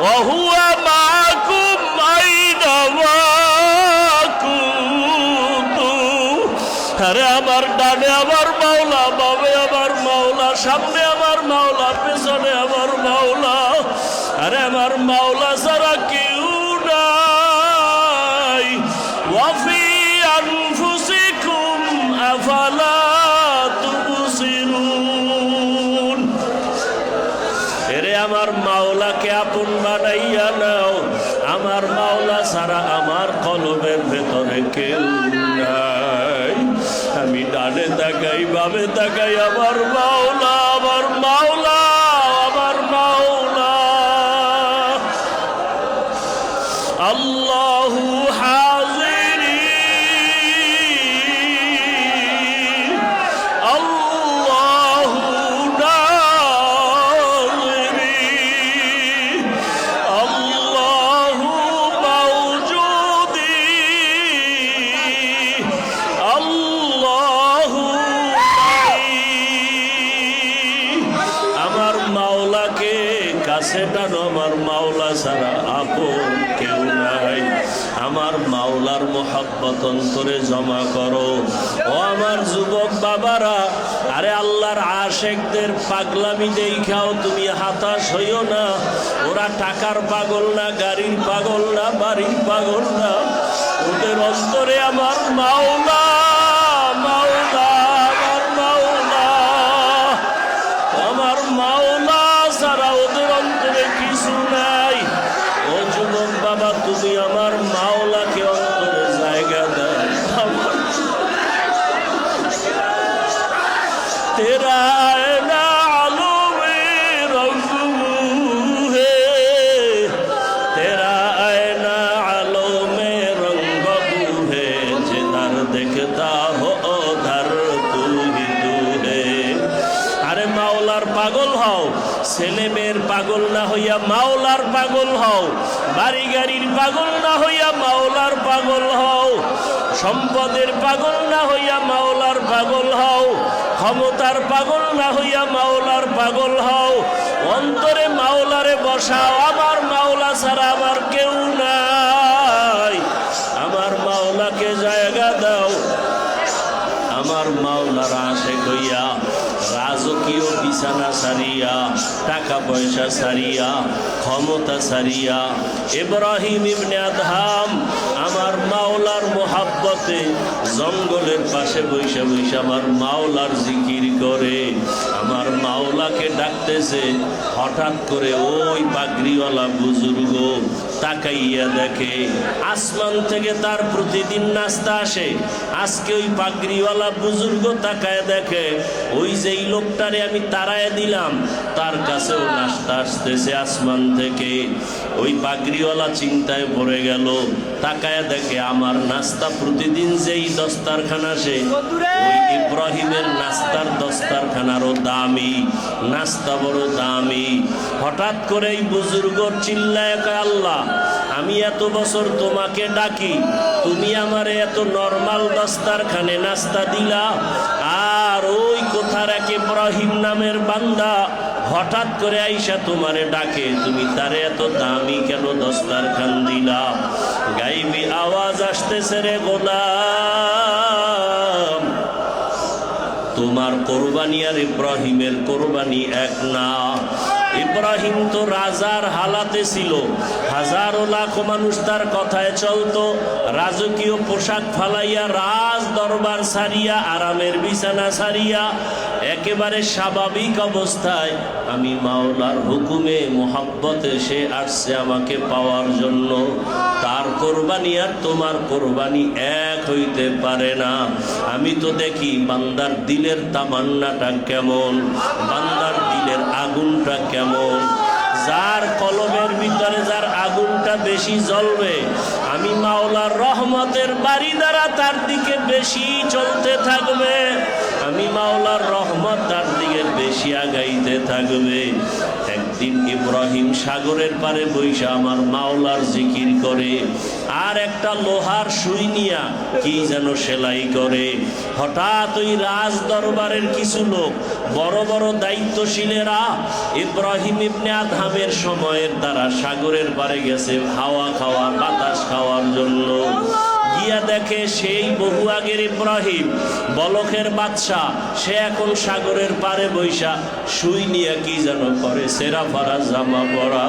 ওয়া হুয়া মাআকুম আইনামা কুনতুম। আরে আমার ডানে আমার মাওলা, বামে আমার মাওলা, সামনে আমার মাওলা, পেছনে আমার মাওলা। আরে আমার মাওলা ছাড়া কেউ নাই। ওয়াফি আনফুসিকুম আফালা তুবসিরুন। এরে আমার মাওলাকে আপন বানাইয়া নাও। আমার মাওলা ছাড়া আমার কলবের ভেতরে কেউ নাই। আমি ডানে তাকাই, বামে তাকাই, আমার মাওলা, আমার মাওলা, আমার মাওলা। আল্লাহু হাজিরি, আল্লাহু নাজিরি, আল্লাহু মাওজুদি, আল্লাহু মাই। আমার মাওলাকে কাছে টানো। আমার মাওলা ছাড়া আপন কেউ নাই। আমার মাওলার মোহাব্বত অন্তরে জমা করো। ও আমার যুবক বাবারা, আরে আল্লাহর আশেকদের পাগলামি দেখাও তুমি হতাশ হইও না। ওরা টাকার পাগল না, গাড়ির পাগল না, বাড়ির পাগল না। ওদের অন্তরে আমার মাওলা, মাওলা, আমার মাওলা, আমার মাওলা ছাড়া ওদের অন্তরে কিছু নাই। ও যুবক বাবা, তুমি আমার মাওলাকে অন্তরে জায়গা দাও। তেরা আয়না আলমে রঙ্গ হে, তেরা আয়না আলমে রঙ্গ হে, जिधर देखता हो उधर तू ही तू है। আরে মাওলার পাগল হও, ছেলে মেয়ের পাগল না হইয়া মাওলার পাগল হও। বাড়ি গাড়ির পাগল না হইয়া মাওলার পাগল হও। সম্পদের পাগল না হইয়া মাওলার পাগল হও। ক্ষমতার পাগল না হইয়া মাওলার পাগল হও। অন্তরে মাওলারে বসাও। আমার মাওলা ছাড়া আমার কেউ নাই। আমার মাওলাকে জায়গা দাও। আমার মাওলার আশেক হইয়া রাজকীয় বিছানা সারিয়া, টাকা পয়সা সারিয়া, ক্ষমতা সারিয়া, ইব্রাহিম ইবনে আদহাম আমার মাওলার মোহাব্বতে জঙ্গলের পাশে বৈশা বৈশা আমার মাওলার জিকির করে। আমার মাওলাকে ডাকতেছে। হঠাৎ করে ওই পাগড়িওয়ালা বুজুর্গ তাকাইয়া দেখে আসমান থেকে তার প্রতিদিন নাস্তা আসে। আজকে ওই পাগড়িওয়ালা বুজুর্গ তাকায় দেখে ওই যেই লোকটারে আমি তাড়ায় দিলাম তার কাছেও নাস্তা আসতেছে আসমান থেকে। ওই পাগড়িওয়ালা চিন্তায় পড়ে গেল। তাকায় দেখে আমার নাস্তা প্রতিদিন যেই দস্তারখানা আসে ওই ইব্রাহিমের নাস্তার দস্তারখানারও দামি, নাস্তা বড় দামি। হঠাৎ করে এই বুজুর্গ চিল্লায় কয়, আল্লাহ আমি এত বছর তোমাকে ডাকি, তুমি আমারে এত নরমাল দস্তারখানে নাস্তা দিলা, আর ওই কোথার এক ইব্রাহিম নামের বান্দা হঠাৎ করে আইসা তোমারে ডাকে, তুমি তারে এত দামি কেন দস্তারখান দিলা? গাইবি আওয়াজ আসতেছে, রে গোলাম তোমার কোরবানি আর ইব্রাহিমের কোরবানি এক না। ইব্রাহিম তো রাজার হালাতে ছিল, হাজারো লাখো মানুষ তার কথায় চলতো। রাজকীয় পোশাক ফালাইয়া, রাজ দরবার সারিয়া, আরামের বিছানা সারিয়া একেবারে স্বাভাবিক অবস্থায় আমি মাওলার হুকুমে মোহাব্বতে সে আসছে আমাকে পাওয়ার জন্য। তার কোরবানি আর তোমার কোরবানি এক হইতে পারে না। আমি তো দেখি বান্দার দিলের তামান্নাটা কেমন, বান্দার দিলের আগুনটা কেমন। যার কলমের ভিতরে যার আগুনটা বেশি জ্বলবে, আমি মাওলার রহমতের বাড়ি দ্বারা তার দিকে বেশি চলতে থাকবে, আমি মাওলার রহমত তার দিকে বেশি আগাইতে থাকবে। একদিন ইব্রাহিম সাগরের পারে বইসা আমার মাওলার জিকির করে, আর একটা লোহার সুই নিয়া কি যেন সেলাই করে। হঠাৎ ওই রাজ দরবারের কিছু লোক, বড় বড় দায়িত্বশীলেরা ইব্রাহিম ইবনে আদহামের সময়ের দ্বারা সাগরের পারে গেছে হাওয়া খাওয়া, বাতাস খাওয়ার জন্য। গিয়া দেখে সেই বহু আগের ইব্রাহিম, বলখের বাদশা, সে এখন সাগরের পারে বৈশা সুই নিয়ে কি যেন করে, সেরা ফারা জামা পরা।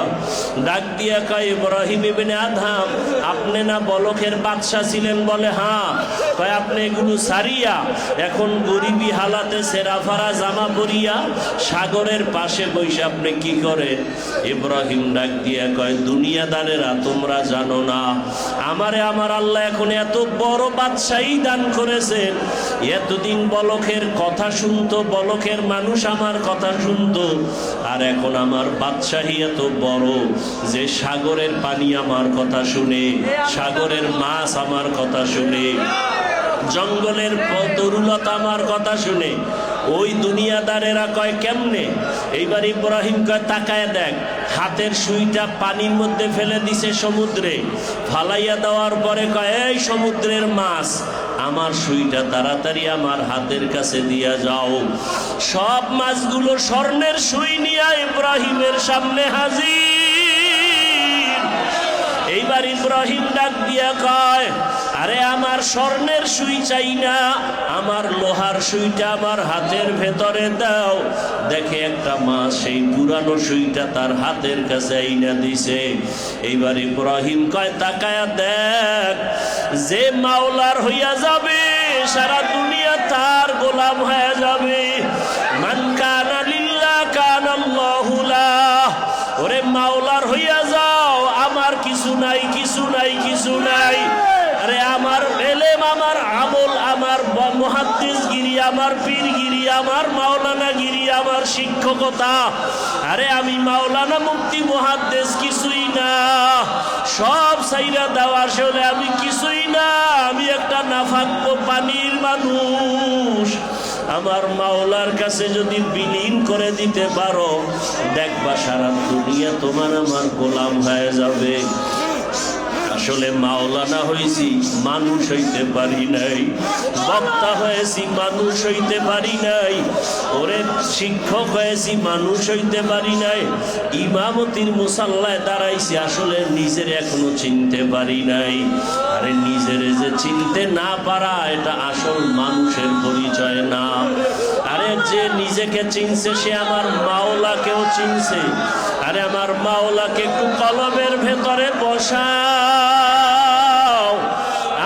ডাক দিয়া কয়, ইব্রাহিম ইবনে আদহাম, আপনি না বলখের বাদশা ছিলেন? বলে হ্যাঁ। কয়, আপনি এগুলো সারিয়া এখন গরিবী হালাতে সেরা ফারা জামা পরিয়া সাগরের পাশে বৈশা আপনি কি করেন? ইব্রাহিম ডাক দিয়া কয়, দুনিয়াদারেরা তোমরা জানো না, আমারে আমার আল্লাহ এখন এত বড় বাদশাহী দান করেছেন। এতদিন বলখের কথা শুনতো, বলখের মানুষ আমার কথা শুনতো, আর এখন আমার বাদশাহী এত বড় যে সাগরের পানি আমার কথা শুনে, সাগরের মাছ আমার কথা শুনে, জঙ্গলের তরুলতা আমার কথা শুনে। ওই দুনিয়াদারেরা কয় কেমনে? এইবার ইব্রাহিম কয়, তাকায় দেখ, হাতের সুইটা পানির মধ্যে ফেলে দিছে সমুদ্রে। ফালাইয়া দেওয়ার পরে কয়, এই সমুদ্রের মাছ, আমার সুইটা তাড়াতাড়ি আমার হাতের কাছে দিয়া যাও। সব মাছগুলো স্বর্ণের সুই নিয়ে ইব্রাহিমের সামনে হাজির। এইবার ইব্রাহিম ডাক দিয়া কয়, আরে আমার স্বর্ণের সুই চাই না, আমার লোহার সুইটা আমার হাতের ভেতরে দাও। দেখে একটা মাছ সেই পুরানো সুইটা তার হাতের কাছে আইনা দিছে। এইবার ইব্রাহিম কয়, তাকায়া দেখ, যে মাওলার হইয়া যাবে সারা দুনিয়া তার গোলাম হয়ে যাবে। মান কানা লিল্লাহ কানাল্লাহু লাহ। ওরে মাওলার হইয়া যাও, আমার কিছু নাই, কিছু নাই, কিছু নাই। আরে আমার এলেম, আমার আমল, আমার মুহাদ্দিসগিরি, আমার পীরগিরি, আমার মাওলানাগিরি, আমার শিক্ষকতা, আরে আমি মাওলানা মুফতি মুহাদ্দিস কিছুই না। সব সাইরা দেওয়ার আসলে আমি কিছুই না, আমি একটা নাফাক পানির মানুষ। আমার মাওলার কাছে যদি বিলীন করে দিতে পারো, দেখবা সারা দুনিয়া তোমার আমার গোলাম হয়ে যাবে। আসলে মাওলানা হয়েছি, মানুষ হইতে পারি নাই। বক্তা হয়েছি, মানুষ হইতে পারি নাই। ওরে শিক্ষক হয়েছি, মানুষ হইতে পারি নাই। ইমামতির মুসাল্লায় দাঁড়াইছি, আসলে নিজের এখনো চিনতে পারি নাই। আরে নিজের যে চিনতে না পারা, এটা আসল মানুষের পরিচয় না। আরে যে নিজেকে চিনছে সে আমার মাওলাকেও চিনছে। আরে আমার মাওলাকে একটু কলমের ভেতরে বসাও,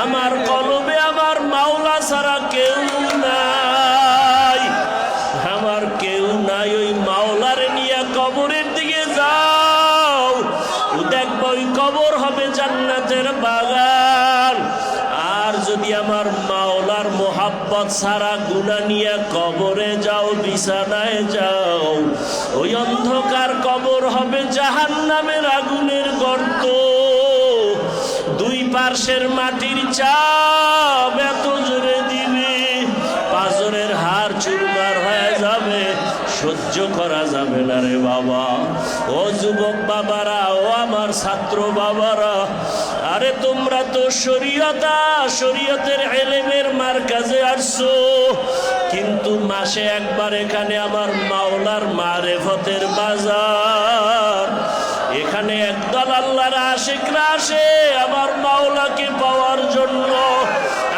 আমার কলমে আমার মাওলা ছাড়া কেউ নাই, আমার কেউ নাই। ওই মাওলারে নিয়ে কবরের দিকে যাও, দেখবো ওই কবর হবে জান্নাতের বাগান। আর যদি আমার মাওলার মোহাব্বত ছাড়া গুনাহ নিয়ে কবরে যাও, বিছানায় যাও, ওই অন্ধকার কবর হবে জাহান্নামের আগুনের গর্ত। দুই পার্শ্বের মাটির চাপ এত জোরে দিবে, পাঁজরের হাড় চুরমার হয়ে যাবে, সহ্য করা যাবে না রে বাবা। ও যুবক বাবারা, ও আমার ছাত্র বাবারা, আরে তোমরা তো শরীয়তের ইলমের মারকাজে আসছো, কিন্তু মাসে একবার এখানে আমার মাওলার মারেফতের বাজার। এখানে একদল আল্লাহর আশিকরা আসে আমার মাওলাকে পাওয়ার জন্য,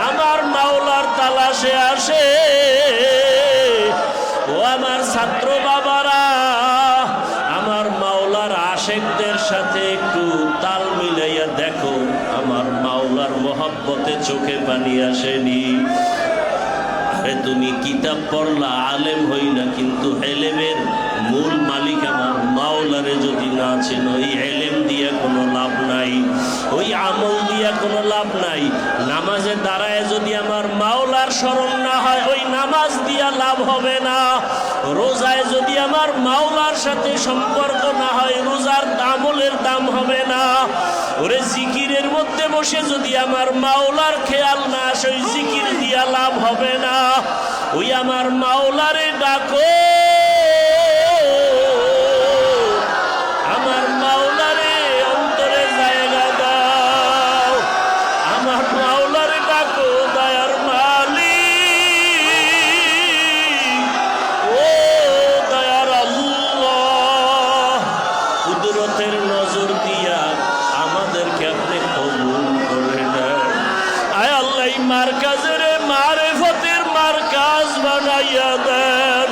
আমার মাওলার তালাশে আসে। ও আমার ছাত্র বাবারা, আমার আবেগদের সাথে একটু তাল মিলাইয়া দেখো, আমার মাওলার মহব্বতে চোখে পানি আসেনি। আরে তুমি কিতাব পড়লা, আলেম হইলা, কিন্তু এলেমের মূল মালিক আমার মাওলারে যদি না চেনো, ওই এলেম দিয়া কোনো লাভ নাই, ওই আমল দিয়া কোনো লাভ নাই। নামাজে দাঁড়ায় যদি আমার মাওলার স্মরণ না হয়, ওই নামাজ দিয়া লাভ হবে না। রোজায় যদি আমার মাওলার সাথে সম্পর্ক না হয়, রোজার আমলের দাম হবে না। ওরে জিকিরের মধ্যে বসে যদি আমার মাওলার খেয়াল না আসে, ওই জিকির দিয়া লাভ হবে না। ওই আমার মাওলারে ডাকো, আমার মাওলারে অন্তরে জায়গা দাও, আমার মাওলারে ডাকো, দয়ার মালিক, ও দয়ার আল্লাহ, কুদরতের নজর দিয়া আমাদেরকে আপনি কবুল করে নেন। আয় আল্লাহ, এই মারকাজের মারেফতের মারকাজ বানাইয়া দেন।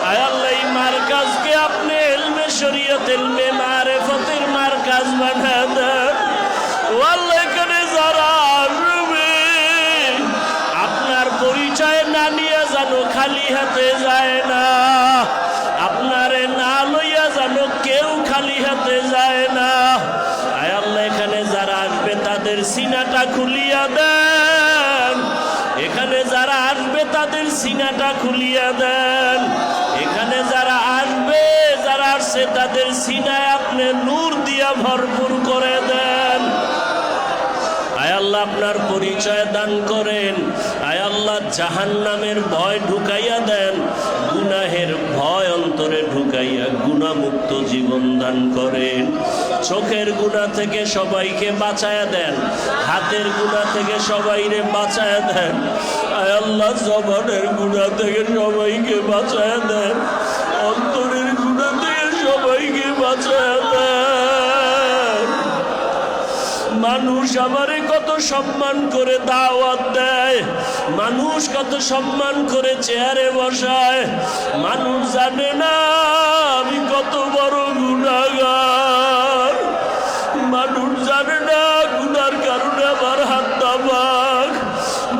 আয় আল্লাহ, এই মারকাজকে আপনি ইলমে শরীয়ত, ইলমে মারেফতের মারকাজ বানায়া দেন। ও আল্লাহ, এখানে যারা আসবে আপনার পরিচয় না নিয়ে জানো খালি হাতে যায় না, আপনারে না লইয়া জানো কেউ খালি হাতে যায় না। আয় আল্লাহ, এখানে যারা আসবে তাদের সিনাটা খুলিয়া দেন, এখানে যারা আসবে তাদের সিনাটা খুলিয়া দেন, এখানে যারা আসবে, যারা আসছে তাদের সিনায় আপনি নূর দিয়া ভরপুর করে দেন। আয় আল্লাহ, আপনার পরিচয় দান করেন। আয় আল্লাহ, জাহান্নামের ভয় ঢুকাইয়া দেন, গুনাহের ভয় অন্তরে ঢুকাইয়া গুনাহমুক্ত জীবন দান করেন। চোখের গুনাহ থেকে সবাইকে বাঁচায়া দেন, হাতের গুনাহ থেকে সবাইরে বাঁচায়া দেন। আয় আল্লাহ, জবানের গুনাহ থেকে সবাইকে বাঁচায়া দেন, অন্তরের গুনাহ থেকে সবাইকে বাঁচায়া দেন। মানুষ আমারে কত সম্মান করে দাওয়াত দেয়, মানুষ কত সম্মান করে চেয়ারে বসায়, মানুষ জানে না আমি কত বড় গুনাহগার, মানুষ জানে না গুনার কারণে আমার হাতটা বাঁক,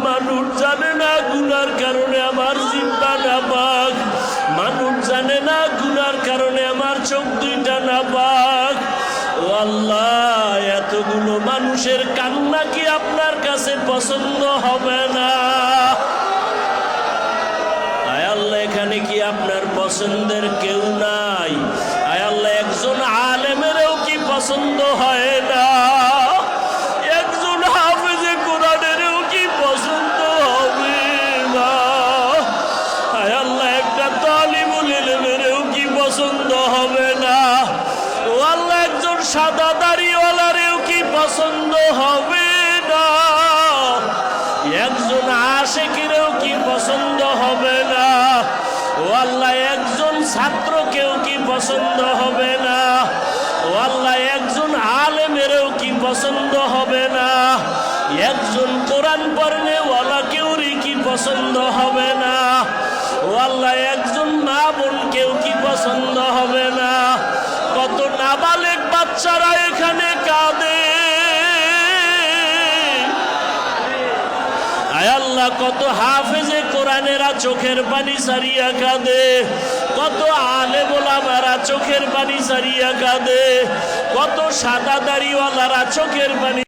মানুষ জানে না গুনার কারণে আমার জিহ্বা নাপাক, মানুষ জানে না গুনার কারণে আমার চোখ দুইটা নাপাক। ও আল্লাহ, এতগুলো মানুষের কান্না কি আপনার কাছে পছন্দ হবে না? আয় আল্লাহ, এখানে কি আপনার পছন্দের কেউ নাই? আয় আল্লাহ, একজন আলেমেরও কি পছন্দ হয় না? একজন হাফেজে কোরআনেরও কি পছন্দ হবে না? আয় আল্লাহ, একটা তালিবুল ইলমেরও কি পছন্দ হবে না? ও আল্লাহ, একজন সাদা দাড়িওয়ালারেও কি পছন্দ হবে না? একজন আশিকেরও কি পছন্দ হবে না? ও আল্লাহ, একজন ছাত্রকেও কি পছন্দ হবে না? ও আল্লাহ, একজন আলেমেরও কি পছন্দ হবে না? একজন কোরআন পড়নেওয়ালাকেও কি পছন্দ হবে না? ও আল্লাহ, একজন মা বোনকেও কি পছন্দ হবে না? কত নাবালেগ বাচ্চারা এখানে কাঁদে। আয় আল্লাহ, কত হাফেজে কোরআনেরা চোখের পানি সারিয়া কাঁদে, কত আলেম ওলামারা চোখের পানি সারিয়া কাঁদে, কত সাদা দাড়িওয়ালারা চোখের পানি